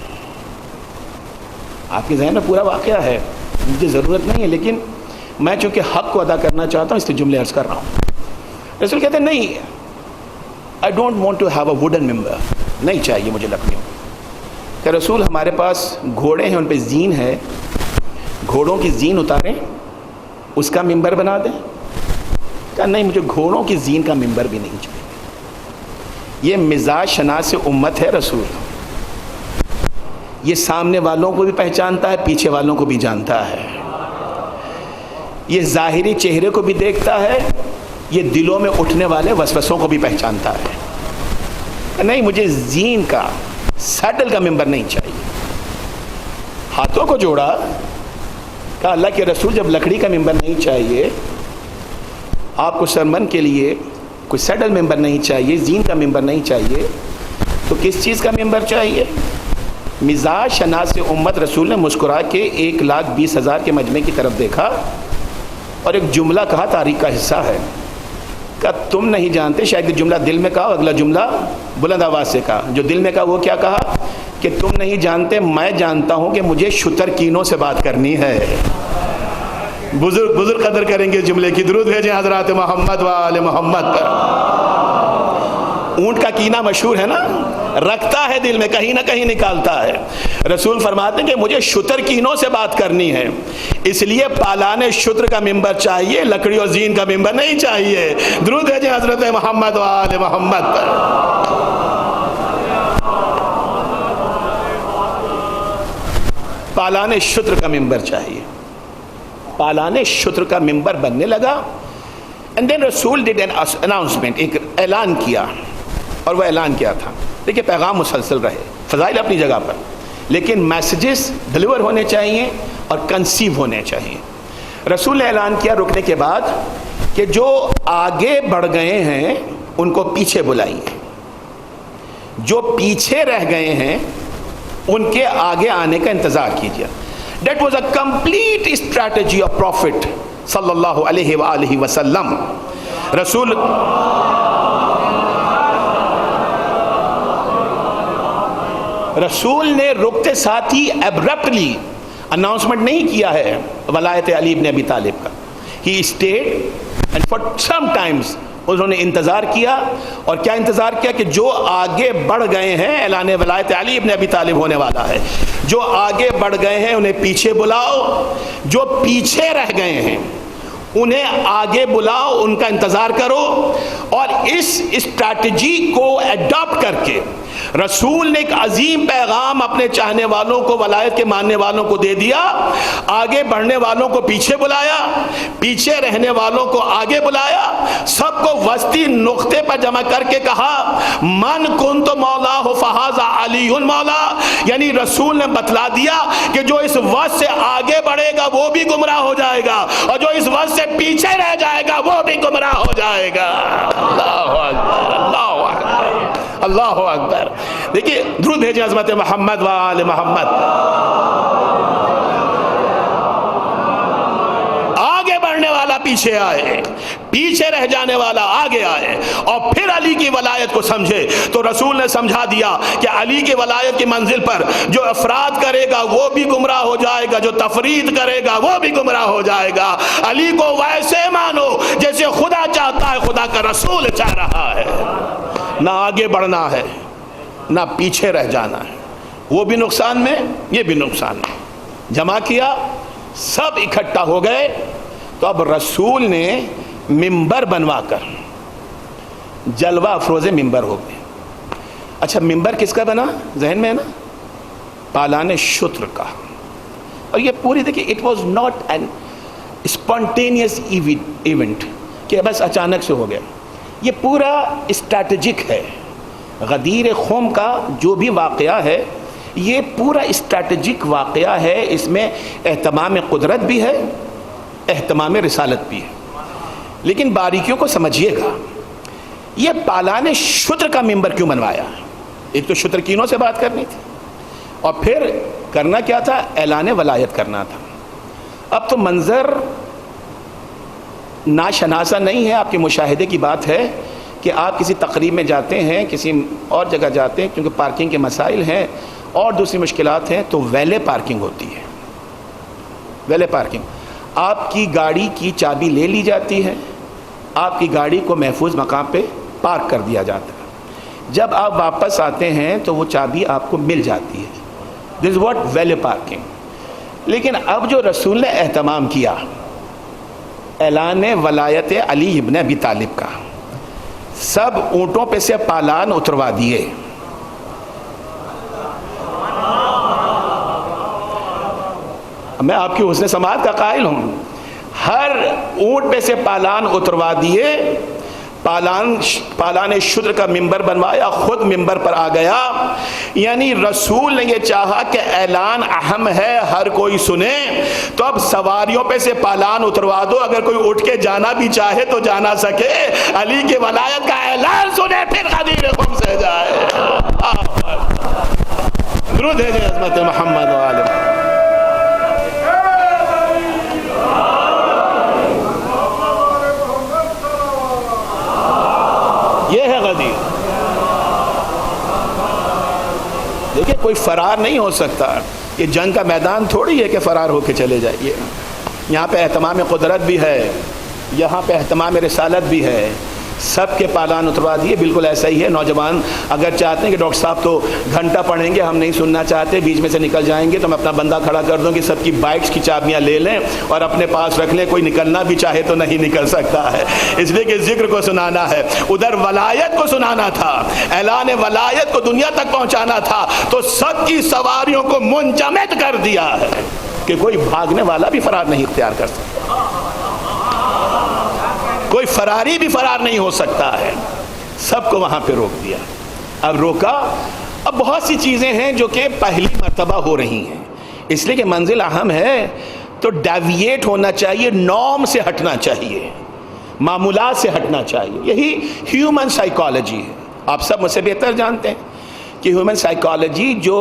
آپ کے ذہن میں پورا واقعہ ہے, مجھے ضرورت نہیں ہے, لیکن میں چونکہ حق کو ادا کرنا چاہتا ہوں اس لیے جملے عرض کر رہا ہوں. رسول کہتے ہیں نہیں, I don't want to have a wooden ممبر, نہیں چاہیے مجھے لکڑیوں. کہ رسول ہمارے پاس گھوڑے ہیں، ان پہ زین ہے، گھوڑوں کی زین اتاریں، اس کا ممبر بنا دیں؟ کہا نہیں، مجھے گھوڑوں کی زین کا ممبر بھی نہیں چاہیے۔ یہ مزاج شناس امت ہے رسول، یہ سامنے والوں کو بھی پہچانتا ہے، پیچھے والوں کو بھی جانتا ہے، یہ ظاہری چہرے کو بھی دیکھتا ہے، یہ دلوں میں اٹھنے والے وسوسوں کو بھی پہچانتا ہے۔ نہیں، مجھے زین کا، سیڈل کا ممبر نہیں چاہیے۔ ہاتھوں کو جوڑا، کہا اللہ کے رسول جب لکڑی کا ممبر نہیں چاہیے، آپ کو سرمن کے لیے کوئی سیڈل ممبر نہیں چاہیے، زین کا ممبر نہیں چاہیے، تو کس چیز کا ممبر چاہیے؟ مزاج شناس امت رسول نے مسکرا کے 1,20,000 کے مجمع کی طرف دیکھا اور ایک جملہ کہا، تاریخ کا حصہ ہے، کہا تم نہیں جانتے، شاید یہ جملہ دل میں کہا، اگلا جملہ بلند آواز سے کہا۔ جو دل میں کہا وہ کیا کہا کہ تم نہیں جانتے، میں جانتا ہوں کہ مجھے شتر کینوں سے بات کرنی ہے۔ بزرگ قدر کریں گے جملے کی، درود بھیجیں حضرات محمد و آل محمد پر۔ اونٹ کا کینہ مشہور ہے نا، رکھتا ہے دل میں، کہیں نہ کہیں نکالتا ہے۔ رسول فرماتے ہیں کہ مجھے شتر کینوں سے بات کرنی ہے، اس لیے پالان شتر کا ممبر چاہیے، لکڑی اور زین کا ممبر نہیں چاہیے۔ درود بھیجیں حضرت محمد و آل محمد پر۔ پالان شتر کا ممبر چاہیے، پالان شتر کا ممبر بننے لگا۔ اینڈ دین رسول ڈیڈ این اناؤنسمنٹ، ایک اعلان کیا، اور وہ اعلان کیا تھا، دیکھیے پیغام مسلسل رہے، فضائل اپنی جگہ پر، لیکن میسیجز ڈلیور ہونے چاہیے اور کنسیو ہونے چاہیے۔ رسول نے اعلان کیا رکنے کے بعد کہ جو آگے بڑھ گئے ہیں ان کو پیچھے بلائیے، جو پیچھے رہ گئے ہیں ان کے آگے آنے کا انتظار کیجیے۔ That was a complete strategy of Prophet صلی اللہ علیہ وآلہ وسلم۔ رسول نے رکتے ساتھ ہی ابرپٹلی اناؤنسمنٹ نہیں کیا ہے ولایت علی ابن ابی طالب کا۔ He stayed and for some times انہوں نے انتظار کیا، اور کیا انتظار کیا کہ جو آگے بڑھ گئے ہیں، اعلان ولایت علی ابن ابی طالب ہونے والا ہے، جو آگے بڑھ گئے ہیں انہیں پیچھے بلاؤ، جو پیچھے رہ گئے ہیں انہیں آگے بلاؤ، ان کا انتظار کرو۔ اور اس اسٹریٹجی کو ایڈاپٹ کر کے رسول نے ایک عظیم پیغام اپنے چاہنے والوں کو، ولایت کے ماننے والوں کو دے دیا۔ آگے بڑھنے والوں کو پیچھے بلایا، پیچھے رہنے والوں کو آگے بلایا، سب کو وسطی نقطے پر جمع کر کے کہا من کنت مولا فہذا علی مولا، یعنی رسول نے بتلا دیا کہ جو اس وسط سے آگے بڑھے گا وہ بھی گمراہ ہو جائے گا، اور جو اس وسط سے پیچھے رہ جائے گا وہ بھی گمراہ ہو جائے گا۔ اللہ اکبر، اللہ اکبر، اللہ اکبر۔ دیکھیے درود بھیجیں عظمت محمد و آل محمد۔ آگے بڑھنے والا پیچھے آئے، پیچھے رہ جانے والا آگے آئے، اور پھر علی کی ولایت کو سمجھے۔ تو رسول نے سمجھا دیا کہ علی کی ولایت کی منزل پر جو افراد کرے گا وہ بھی گمراہ ہو جائے گا، جو تفرید کرے گا وہ بھی گمراہ ہو جائے گا۔ علی کو ویسے مانو جیسے خدا چاہتا ہے، خدا کا رسول چاہ رہا ہے۔ نہ آگے بڑھنا ہے نہ پیچھے رہ جانا ہے، وہ بھی نقصان میں، یہ بھی نقصان میں۔ جمع کیا، سب اکٹھا ہو گئے، تو اب رسول نے ممبر بنوا کر جلوہ افروز ممبر ہو گئے۔ اچھا ممبر کس کا بنا؟ ذہن میں ہے نا، پالان شتر کا۔ اور یہ پوری دیکھیں it was not an spontaneous event کہ بس اچانک سے ہو گیا، یہ پورا اسٹریٹجک ہے۔ غدیر خم کا جو بھی واقعہ ہے یہ پورا اسٹریٹجک واقعہ ہے، اس میں اہتمام قدرت بھی ہے، اہتمام رسالت بھی ہے۔ لیکن باریکیوں کو سمجھیے گا، یہ پالان شتر کا ممبر کیوں بنوایا؟ ایک تو شترکینوں سے بات کرنی تھی، اور پھر کرنا کیا تھا؟ اعلان ولایت کرنا تھا۔ اب تو منظر ناشناسا نہیں ہے، آپ کے مشاہدے کی بات ہے کہ آپ کسی تقریب میں جاتے ہیں، کسی اور جگہ جاتے ہیں، کیونکہ پارکنگ کے مسائل ہیں اور دوسری مشکلات ہیں، تو ویلے پارکنگ ہوتی ہے۔ ویلے پارکنگ، آپ کی گاڑی کی چابی لے لی جاتی ہے، آپ کی گاڑی کو محفوظ مقام پہ پارک کر دیا جاتا ہے، جب آپ واپس آتے ہیں تو وہ چابی آپ کو مل جاتی ہے، دس از واٹ ویلیو پارکنگ. لیکن اب جو رسول نے اہتمام کیا اعلان ولایت علی ابن ابی طالب کا، سب اونٹوں پہ سے پالان اتروا دیے. میں آپ کی حسن سماعت کا قائل ہوں. ہر اونٹ پہ سے پالان اتروا دیے، پالان شدر کا ممبر بنوایا، خود ممبر پر آ گیا. یعنی رسول نے یہ چاہا کہ اعلان اہم ہے، ہر کوئی سنے، تو اب سواریوں پہ سے پالان اتروا دو، اگر کوئی اٹھ کے جانا بھی چاہے تو جانا سکے. علی کے ولایت کا اعلان سنے پھر غدیر خم سے جائے. درود ہے جی عظمت محمد و آل محمد. یہ ہے غدیر. دیکھیں کوئی فرار نہیں ہو سکتا. یہ جنگ کا میدان تھوڑی ہے کہ فرار ہو کے چلے جائیے. یہاں پہ اہتمام قدرت بھی ہے، یہاں پہ اہتمام رسالت بھی ہے. سب کے پالان اتروا دیے. بالکل ایسا ہی ہے. نوجوان اگر چاہتے ہیں کہ ڈاکٹر صاحب تو گھنٹہ پڑھیں گے، ہم نہیں سننا چاہتے، بیچ میں سے نکل جائیں گے، تو میں اپنا بندہ کھڑا کر دوں کہ سب کی بائکس کی چابیاں لے لیں اور اپنے پاس رکھ لیں. کوئی نکلنا بھی چاہے تو نہیں نکل سکتا ہے، اس لیے کہ ذکر کو سنانا ہے. ادھر ولایت کو سنانا تھا، اعلان ولایت کو دنیا تک پہنچانا تھا، تو سب کی سواریوں کو منجمد کر دیا ہے کہ کوئی بھاگنے والا بھی فرار نہیں اختیار کر سکتا، کوئی فراری بھی فرار نہیں ہو سکتا ہے. سب کو وہاں پہ روک دیا. اب روکا. اب بہت سی چیزیں ہیں جو کہ پہلی مرتبہ ہو رہی ہیں، اس لیے کہ منزل اہم ہے تو ڈیویٹ ہونا چاہیے، نارم سے ہٹنا چاہیے، معمولات سے ہٹنا چاہیے. یہی ہیومن سائیکالوجی ہے. آپ سب مجھ سے بہتر جانتے ہیں کہ ہیومن سائیکالوجی جو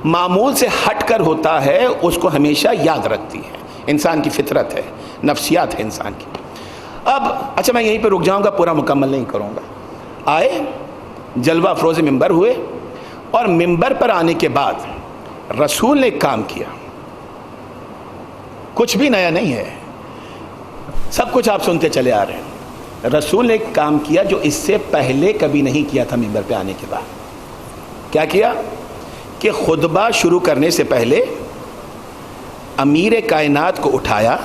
معمول سے ہٹ کر ہوتا ہے اس کو ہمیشہ یاد رکھتی ہے. انسان کی فطرت ہے، نفسیات ہے انسان کی. اب اچھا میں یہیں پہ رک جاؤں گا، پورا مکمل نہیں کروں گا. آئے جلوہ افروز ممبر ہوئے، اور ممبر پر آنے کے بعد رسول نے ایک کام کیا. کچھ بھی نیا نہیں ہے، سب کچھ آپ سنتے چلے آ رہے ہیں. رسول نے ایک کام کیا جو اس سے پہلے کبھی نہیں کیا تھا. ممبر پہ آنے کے بعد کیا کیا کہ خطبہ شروع کرنے سے پہلے امیر کائنات کو اٹھایا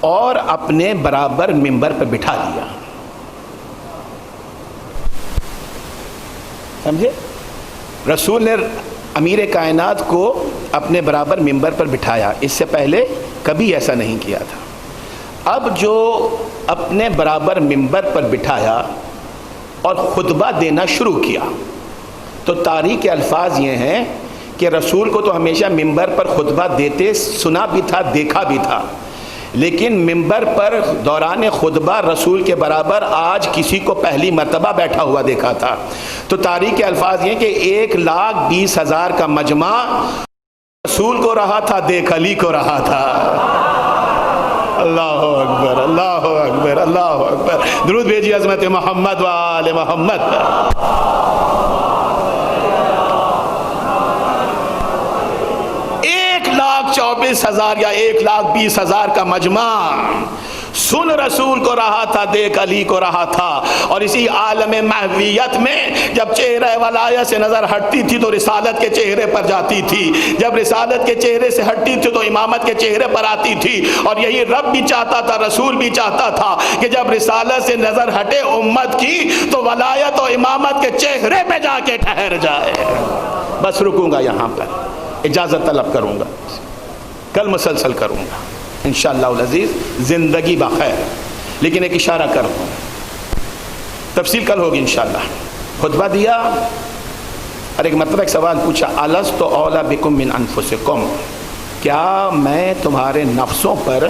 اور اپنے برابر ممبر پر بٹھا دیا. سمجھے؟ رسول نے امیر کائنات کو اپنے برابر ممبر پر بٹھایا. اس سے پہلے کبھی ایسا نہیں کیا تھا. اب جو اپنے برابر ممبر پر بٹھایا اور خطبہ دینا شروع کیا، تو تاریخ کے الفاظ یہ ہیں کہ رسول کو تو ہمیشہ ممبر پر خطبہ دیتے سنا بھی تھا، دیکھا بھی تھا، لیکن ممبر پر دوران خطبہ رسول کے برابر آج کسی کو پہلی مرتبہ بیٹھا ہوا دیکھا تھا. تو تاریخ کے الفاظ یہ کہ 1,20,000 کا مجمع رسول کو رہا تھا، دیکھ علی کو رہا تھا. اللہ اکبر، اللہ اکبر، اللہ اکبر. درود بھیجیے عظمت محمد و آل محمد. 1,24,000 یا 1,20,000 کا مجمع سن رسول کو رہا تھا، دیکھ علی کو رہا تھا. اور اسی عالم محویت میں جب چہرہ ولایت سے نظر ہٹتی تھی تو رسالت کے چہرے پر جاتی تھی، جب رسالت کے چہرے سے ہٹتی تھی تو امامت کے چہرے پر آتی تھی. اور یہی رب بھی چاہتا تھا، رسول بھی چاہتا تھا کہ جب رسالت سے نظر ہٹے امت کی تو ولایت و امامت کے چہرے پہ جا کے ٹھہر جائے. بس رکوں گا یہاں پر، اجازت طلب کروں گا، کل مسلسل کروں گا انشاءاللہ العزیز. زندگی بخیر. لیکن ایک اشارہ کر دوں، تفصیل کل ہوگی انشاءاللہ. خطبہ دیا اور ایک مرتبہ ایک سوال پوچھا، الست اولی بکم من انفسکم، کیا میں تمہارے نفسوں پر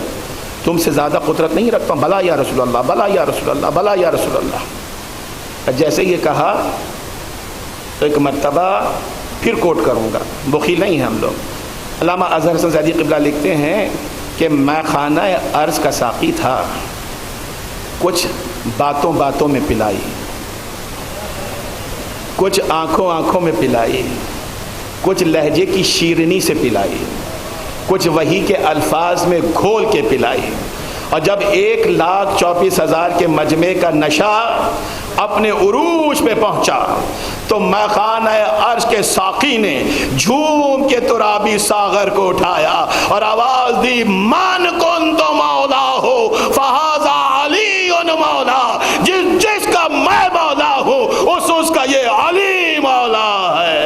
تم سے زیادہ قدرت نہیں رکھتا ہوں؟ بلا یا رسول اللہ، بلا یا رسول اللہ، بلا یا رسول اللہ. جیسے یہ کہا تو ایک مرتبہ پھر کوٹ کروں گا، بخیل نہیں ہیں ہم لوگ. علامہ اظہر حسن زیدی قبلہ لکھتے ہیں کہ میں خانہ ارض کا ساقی تھا، کچھ باتوں باتوں میں پلائی، کچھ آنکھوں آنکھوں میں پلائی، کچھ لہجے کی شیرنی سے پلائی، کچھ وحی کے الفاظ میں گھول کے پلائی. اور جب 1,24,000 کے مجمع کا نشہ اپنے عروج پہ پہنچا تو میخانہ عرش کے ساقی نے جھوم کے ترابی ساغر کو اٹھایا اور آواز دی من کن تو مولا ہو فہذا علی مولا، جس کا میں مولا ہوں اس کا یہ علی مولا ہے۔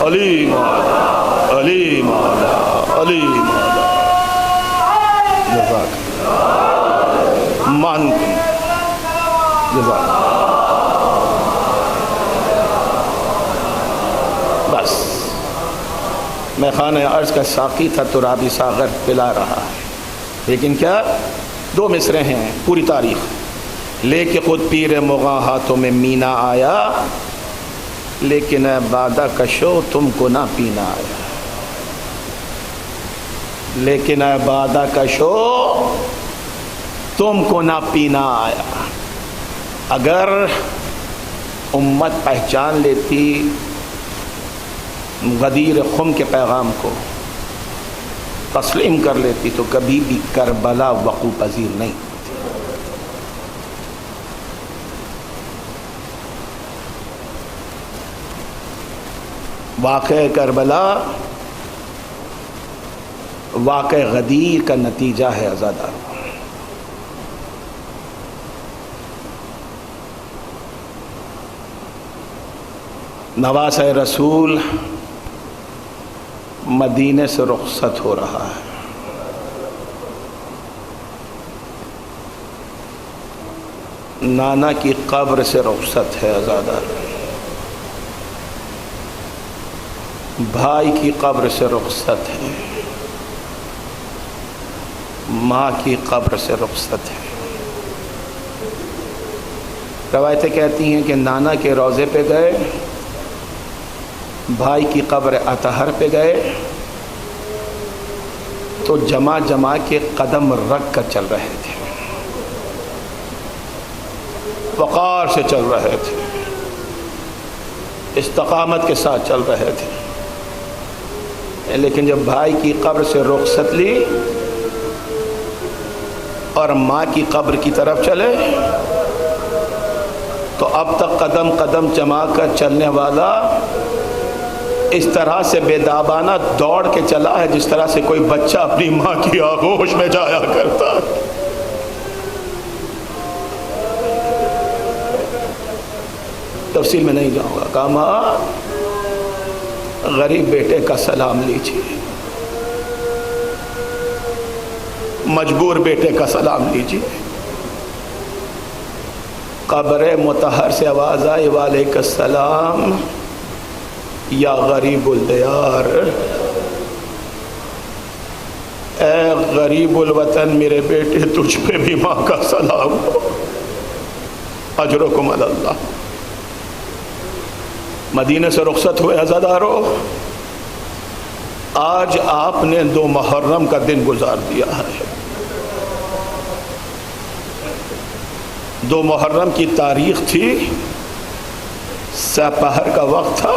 علی مولا، علی مولا، علی مولا، جزاک مان جزاک۔ بس میں خانہ عرض کا ساقی تھا، ترابی ساغر پلا رہا ہے، لیکن کیا 2 مصرے ہیں پوری تاریخ۔ لے کے خود پیر مغاں ہاتھوں میں مینا آیا، لیکن اے بادہ کشو تم کو نہ پینا آیا، لیکن اے بادہ کشو تم کو نہ پینا آیا۔ اگر امت پہچان لیتی غدیر خم کے پیغام کو، تسلیم کر لیتی، تو کبھی بھی کربلا وقوع پذیر نہیں۔ واقع کربلا واقع غدیر کا نتیجہ ہے عزادار۔ نواسہ رسول مدینے سے رخصت ہو رہا ہے، نانا کی قبر سے رخصت ہے عزادار، بھائی کی قبر سے رخصت ہے، ماں کی قبر سے رخصت ہے۔ روایتیں کہتی ہیں کہ نانا کے روضے پہ گئے، بھائی کی قبر اطہر پہ گئے تو جمع جمع کے قدم رکھ کر چل رہے تھے، وقار سے چل رہے تھے، استقامت کے ساتھ چل رہے تھے۔ لیکن جب بھائی کی قبر سے رخصت لی اور ماں کی قبر کی طرف چلے تو اب تک قدم قدم جما کر چلنے والا اس طرح سے بے دابانہ دوڑ کے چلا ہے جس طرح سے کوئی بچہ اپنی ماں کی آغوش میں جایا کرتا۔ تفصیل میں نہیں جاؤں گا۔ کہا ماں غریب بیٹے کا سلام لیجیے، مجبور بیٹے کا سلام لیجیے۔ قبر مطہر سے آواز آئی وعلیکم السلام یا غریب الدیار، اے غریب الوطن میرے بیٹے تجھ پہ بھی ماں کا سلام ہو، اجرکم علی اللہ۔ مدینہ سے رخصت ہوئے عزادارو، آج آپ نے 2 محرم کا دن گزار دیا ہے۔ 2 محرم کی تاریخ تھی، سپہر کا وقت تھا۔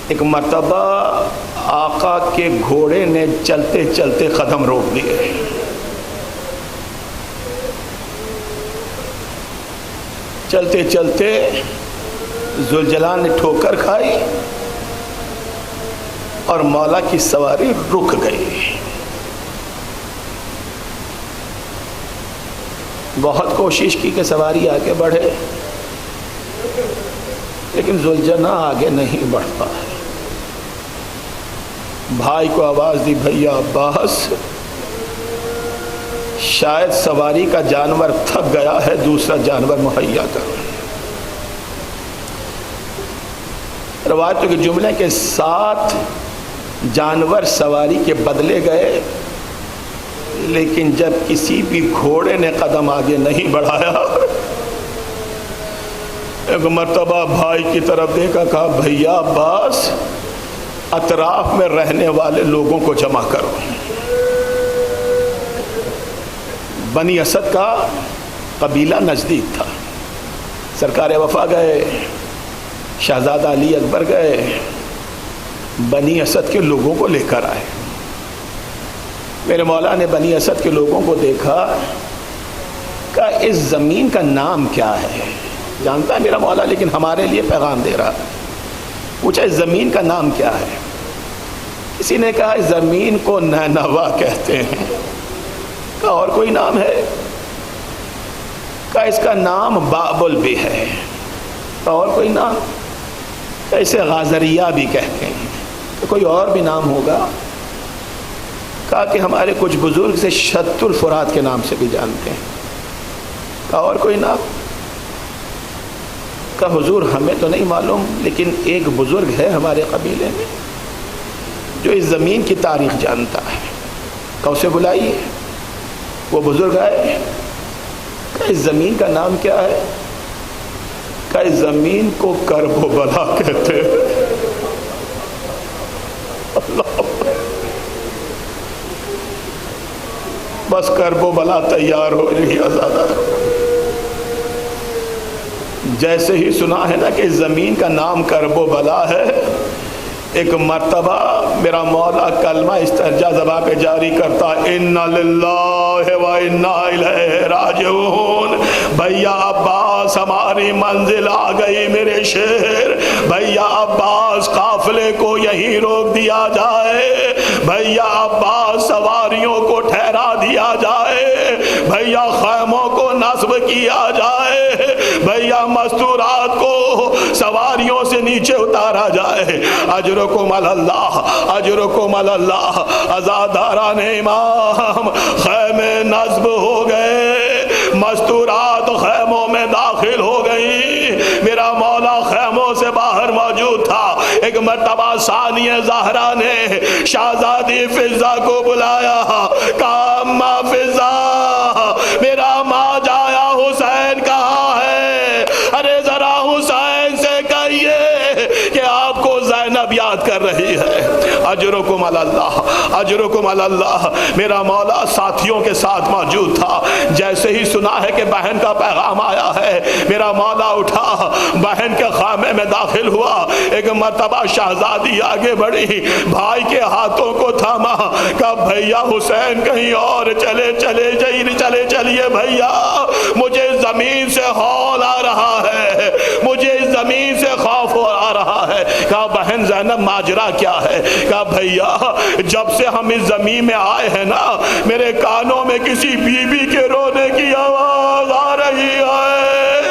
ایک مرتبہ آقا کے گھوڑے نے چلتے چلتے قدم روک دیے، چلتے چلتے ذوالجلال نے ٹھوکر کھائی اور مولا کی سواری رک گئی۔ بہت کوشش کی کہ سواری آگے بڑھے، لیکن ذوالجلال آگے نہیں بڑھ پایا۔ بھائی کو آواز دی، بھیا عباس شاید سواری کا جانور تھک گیا ہے، دوسرا جانور مہیا کر۔ روایتوں کے جملے کے ساتھ جانور سواری کے بدلے گئے، لیکن جب کسی بھی گھوڑے نے قدم آگے نہیں بڑھایا، ایک مرتبہ بھائی کی طرف دیکھا، کہا بھیا عباس اطراف میں رہنے والے لوگوں کو جمع کرو۔ بنی اسد کا قبیلہ نزدیک تھا۔ سرکار وفا گئے، شہزادہ علی اکبر گئے، بنی اسد کے لوگوں کو لے کر آئے۔ میرے مولا نے بنی اسد کے لوگوں کو دیکھا، کہا اس زمین کا نام کیا ہے؟ جانتا ہے میرا مولا لیکن ہمارے لیے پیغام دے رہا۔ پوچھا اس زمین کا نام کیا ہے؟ کسی نے کہا اس زمین کو نینوا کہتے ہیں۔ کہا اور کوئی نام ہے؟ کہا اس کا نام بابل بھی ہے۔ کہا اور کوئی نام؟ کہا اسے غازریہ بھی کہتے ہیں۔ تو کوئی اور بھی نام ہوگا؟ کہا کہ ہمارے کچھ بزرگ سے شط الفرات کے نام سے بھی جانتے ہیں۔ کہا اور کوئی نام؟ کہا حضور ہمیں تو نہیں معلوم، لیکن ایک بزرگ ہے ہمارے قبیلے میں جو اس زمین کی تاریخ جانتا ہے۔ کہا اسے بلائیے۔ وہ بزرگ آئے۔ کہا اس زمین کا نام کیا ہے؟ کہا اس زمین کو کرب و بلا کہتے ہیں۔ اللہ، بس کرب و بلا تیار ہو رہی آزادہ۔ جیسے ہی سنا ہے نا کہ اس زمین کا نام کرب و بلا ہے، ایک مرتبہ میرا مولا کلمہ استرجا زبان پہ جاری کرتا، اِنَّ لِلَّهِ وَإِنَّا إِلَيْهِ راجعون۔ بھیا عباس ہماری منزل آ گئی میرے شہر۔ بھیا عباس قافلے کو یہیں روک دیا جائے۔ بھیا عباس سواریوں کو ٹھہرا دیا جائے۔ بھیا خیموں کو نصب کیا جائے۔ بھیا مستورات کو سواریوں سے نیچے اتارا جائے۔ اجرکم علی اللہ، اجرکم علی اللہ۔ عزاداران امام خیمے نصب ہو گئے، مستورات خیموں میں داخل ہو گئی۔ میرا مولا خیموں سے باہر موجود تھا۔ ایک مرتبہ ثانیہ زہرا نے شہزادی فضہ کو بلایا، کہا اماں فضہ میرا ماں جایا حسین کہاں ہے؟ ارے ذرا حسین سے کہیے کہ آپ کو زینب یاد کر رہی ہے۔ اجرکم علی اللہ، اجرکم علی اللہ۔ میرا مولا ساتھیوں کے ساتھ موجود تھا۔ جیسے ہی سنا ہے کہ بہن کا پیغام آیا ہے، میرا مولا اٹھا، بہن کے خیمے میں داخل ہوا۔ ایک مرتبہ شہزادی آگے بڑھی، بھائی کے ہاتھوں کو تھاما، کہا بھیا حسین کہیں اور چلیے بھیا، مجھے زمین سے ہول آ رہا ہے، مجھے زمین سے خوف آ رہا ہے۔ کہا بہن زینب ماجرا کیا ہے؟ کہا بھیا جب سے ہم اس زمین میں آئے ہیں نا، میرے کانوں میں کسی بیوی کے رونے کی آواز آ رہی ہے۔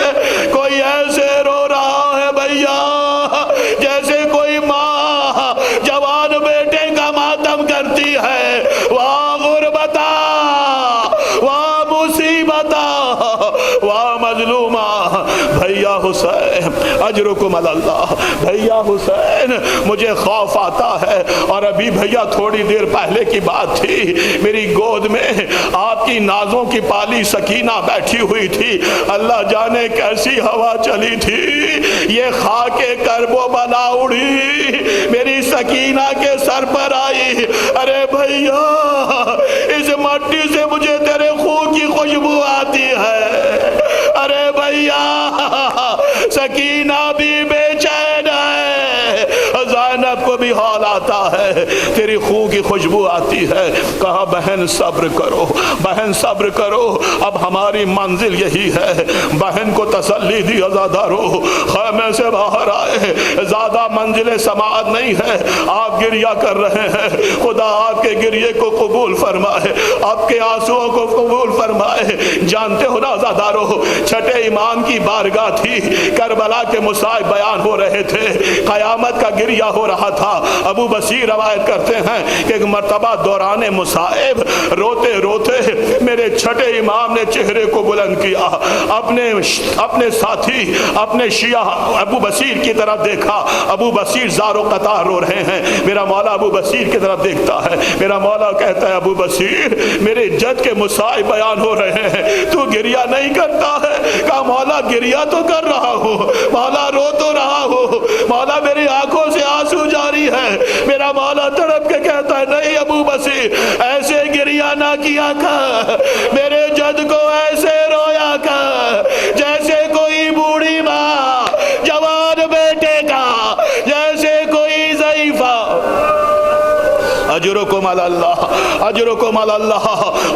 کوئی ایسے رو رہا ہے بھیا جیسے کوئی ماں جوان بیٹے کا ماتم کرتی ہے۔ واہ غربتا، واہ مصیبتا، واہ مظلومہ۔ بھیا حسین اجرکم علی اللہ، بھیا حسین مجھے خوف آتا ہے۔ اور ابھی بھیا تھوڑی دیر پہلے کی بات تھی، میری گود میں آپ کی نازوں کی پالی سکینہ بیٹھی ہوئی تھی۔ اللہ جانے کیسی ہوا چلی تھی، یہ خاک کرب و بلا اڑی میری سکینہ کے سر پر آئی۔ ارے بھیا اس مٹی سے مجھے تیرے خون کی خوشبو آتی ہے۔ ارے بھیا سکینہ بھی بے چین ہے، زینب کو بھی ہال آتا ہے، تیری خون کی خوشبو آتی ہے۔ کہا بہن صبر کرو، بہن صبر کرو، اب ہماری منزل یہی ہے۔ بہن کو تسلی دی، عزادارو خیمے سے باہر آئے، زیادہ منزل سماعت نہیں ہے، آپ گریہ کر رہے ہیں، خدا آپ کے گریے کو قبول فرمائے، آپ کے آنسوؤں کو قبول فرمائے۔ جانتے ہو نا عزادارو، چھٹے امام کی بارگاہ تھی، کربلا کے مصائب بیان ہو رہے تھے، قیامت کا گریہ ہو رہا تھا۔ ابو بصیر روایت کرتے ہیں کہ ایک مرتبہ دوران مصائب روتے روتے میرے چھٹے امام نے چہرے کو بلند کیا، اپنے ساتھی اپنے شیعہ ابو بصیر کی طرف دیکھا۔ ابو بصیر زار و قطار رو رہے ہیں۔ میرا مولا ابو بصیر کی طرف دیکھتا ہے، میرا مولا کہتا ہے ابو بصیر میرے جد کے مصائب بیان ہو رہے ہیں، تو گریہ نہیں کرتا ہے؟ کہا مولا گریہ تو کر رہا ہوں، مولا رو تو رہا ہوں، مولا میری آنکھوں سے آنسو جاری ہے۔ میرا مولا تڑپ کے کہتا ہے نہیں ابو بصیر ایسے گریہ نہ کیا کر، میرے جد کو ایسے رویا کر جیسے کوئی بوڑھی ماں جوان بیٹے کا، جیسے کوئی ضعیفہ اجرکم علی اللہ، اجرکم علی اللہ۔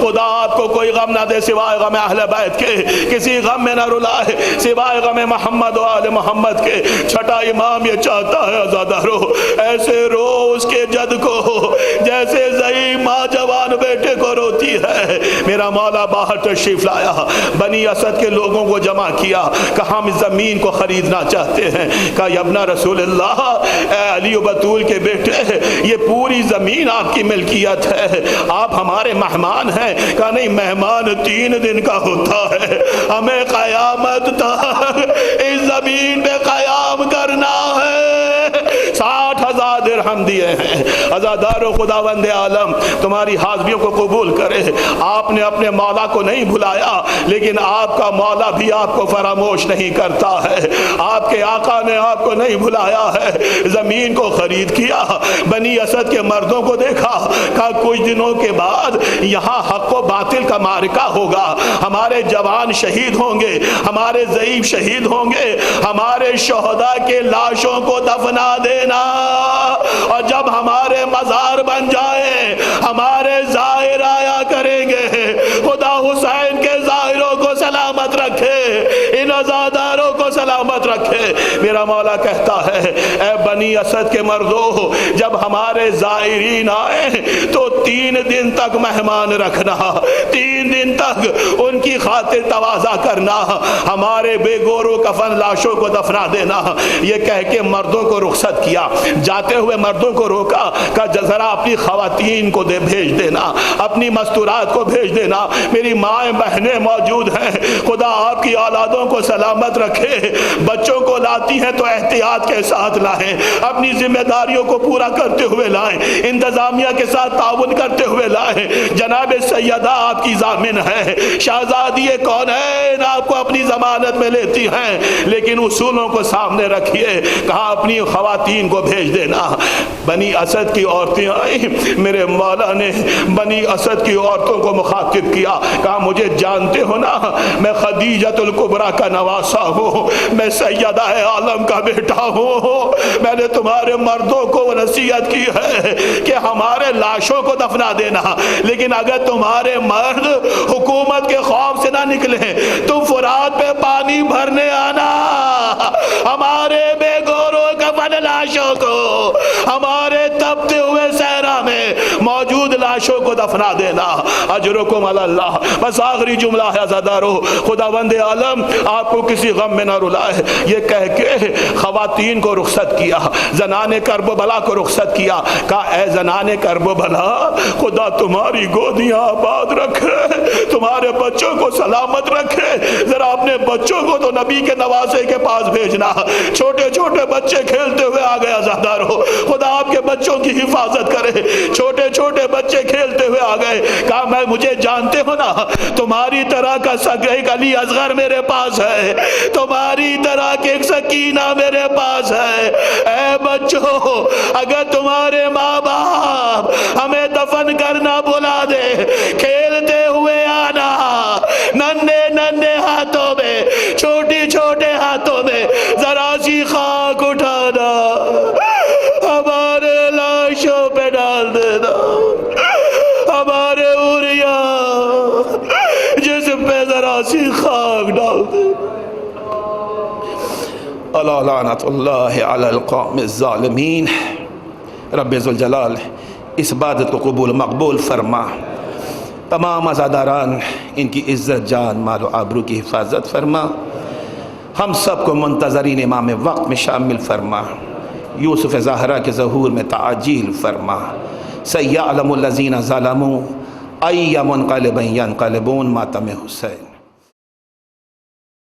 خدا آپ کو کوئی غم نہ دے سوائے غم اہل بیت کے، کسی غم میں نہ رلائے سوائے غم محمد و آل محمد کے۔ چھٹا امام یہ چاہتا ہے عزادارو ایسے رو اس کے جد کو جیسے ضعیف ماں جوان بیٹے کو روتی ہے۔ میرا مولا باہر تشریف لایا، بنی اسد کے لوگوں کو جمع کیا، کہا ہم زمین کو خریدنا چاہتے ہیں۔ کہا یا ابن رسول اللہ، اے علی و بطول کے بیٹے، یہ پوری زمین آپ کی ملکیت ہے، آپ ہمارے مہمان ہیں۔ کہا نہیں، مہمان 3 دن کا ہوتا ہے، ہمیں قیامت تک اس زمین پہ قیام کرنا ہے۔ 60,000 درہم دیے ہیں۔ عزادارو خداوند عالم تمہاری حاضریوں کو قبول کرے۔ آپ نے اپنے مولا کو نہیں بھلایا، لیکن آپ کا مولا بھی آپ کو فراموش نہیں کرتا ہے۔ آپ کے آقا نے آپ کو نہیں بھلایا ہے۔ زمین کو خرید کیا، بنی اسد کے مردوں کو دیکھا، کہا کچھ دنوں کے بعد یہاں حق و باطل کا معرکہ ہوگا، ہمارے جوان شہید ہوں گے، ہمارے ضعیف شہید ہوں گے، ہمارے شہداء کے لاشوں کو دفنا دینا، اور جب ہمارے مزار بن جائیں ہمارے زائر آیا کریں گے۔ خدا حسین کے زائروں کو سلامت رکھے، ان عزاداروں کو سلامت رکھے۔ میرا مولا کہتا ہے اے بنی اسد کے مردوں، جب ہمارے زائرین آئیں تو 3 دن تک مہمان رکھنا، 3 دن تک ان کی خاطر تواضع کرنا، ہمارے بے گور و کفن لاشوں کو دفنا دینا۔ یہ کہہ کے مردوں کو رخصت کیا، جاتے ہوئے مردوں کو روکا، کہ ذرا اپنی خواتین کو بھیج دینا، اپنی مستورات کو بھیج دینا، میری مائیں بہنیں موجود ہیں، خدا آپ کی اولادوں کو سلامت رکھے۔ بچوں کو لاتی ہیں تو احتیاط کے ساتھ لائیں، اپنی ذمہ داریوں کو پورا کرتے ہوئے لائیں، انتظامیہ کے ساتھ تعاون کرتے ہوئے لائیں۔ جناب سیدہ آپ کی ضامن ہے، شہزادی کونین آپ کو اپنی ضمانت میں لیتی ہیں، لیکن اصولوں کو سامنے رکھیے۔ کہا اپنی خواتین کو بھیج دینا۔ بنی اسد کی عورتیں آئیں، میرے مولا نے بنی اسد کی عورتوں کو مخاطب کیا، کہا مجھے جانتے ہو نا، میں خدیجۃ الکبریٰ کا نواسا ہوں، میں سیدہ عالم کا بیٹا ہوں۔ میں نے تمہارے مردوں کو نصیحت کی ہے کہ ہمارے لاشوں کو دفنا دینا، لیکن اگر تمہارے مرد حکومت کے خوف سے نہ نکلیں تم فرات پہ پانی بھرنے آنا، ہمارے بے گورو کفن لاشوں کو ہمارے تپتے ہوئے صحرا میں موجود لاشوں کو دفنا دینا۔ اجرکم علی اللہ۔ بس آخری جملہ ہے عزادارو، خداوند عالم آپ کو کسی غم میں نہ رلائے۔ یہ کہہ کے خواتین کو رخصت کیا، زنان کرب و بلا کو رخصت کیا، کہا اے زنان کرب و بلا، خدا تمہاری گودیاں آباد رکھے، تمہارے بچوں کو سلامت رکھے۔ ذرا اپنے بچوں کو تو نبی کے نواسے کے پاس بھیجنا۔ چھوٹے چھوٹے بچے کھیلتے ہوئے آ گئے عزادارو، خدا آپ کے بچوں کی حفاظت کرے۔ چھوٹے چھوٹے بچے کھیلتے ہوئے آ گئے، کہا میں مجھے جانتے ہو نا، تمہاری طرح کا ایک علی اصغر میرے پاس ہے، تمہاری طرح کی ایک سکینہ میرے پاس ہے۔ اے بچوں، اگر تمہارے ماں باپ ہمیں دفن کرنا بلا دے، کھیلتے ہوئے آنا، ننھے ننھے ہاتھوں میں، چھوٹی چھوٹے ہاتھوں میں ذرا سی خاک اٹھانا، ہمارے لاشوں پہ ڈال دینا، ہمارے اوریا جسم پہ ذرا سی خاک ڈال دینا۔ اللہ لعنت اللہ علی القوم الظالمین۔ رب ذوالجلال اس عبادت کو قبول مقبول فرما، تمام عزاداران ان کی عزت جان مال و آبرو کی حفاظت فرما، ہم سب کو منتظرین امام وقت میں شامل فرما، یوسف زہرا کے ظہور میں تعجیل فرما۔ سیعلم الذین ظلموا ای منقلب ینقلبون ماتم حسین۔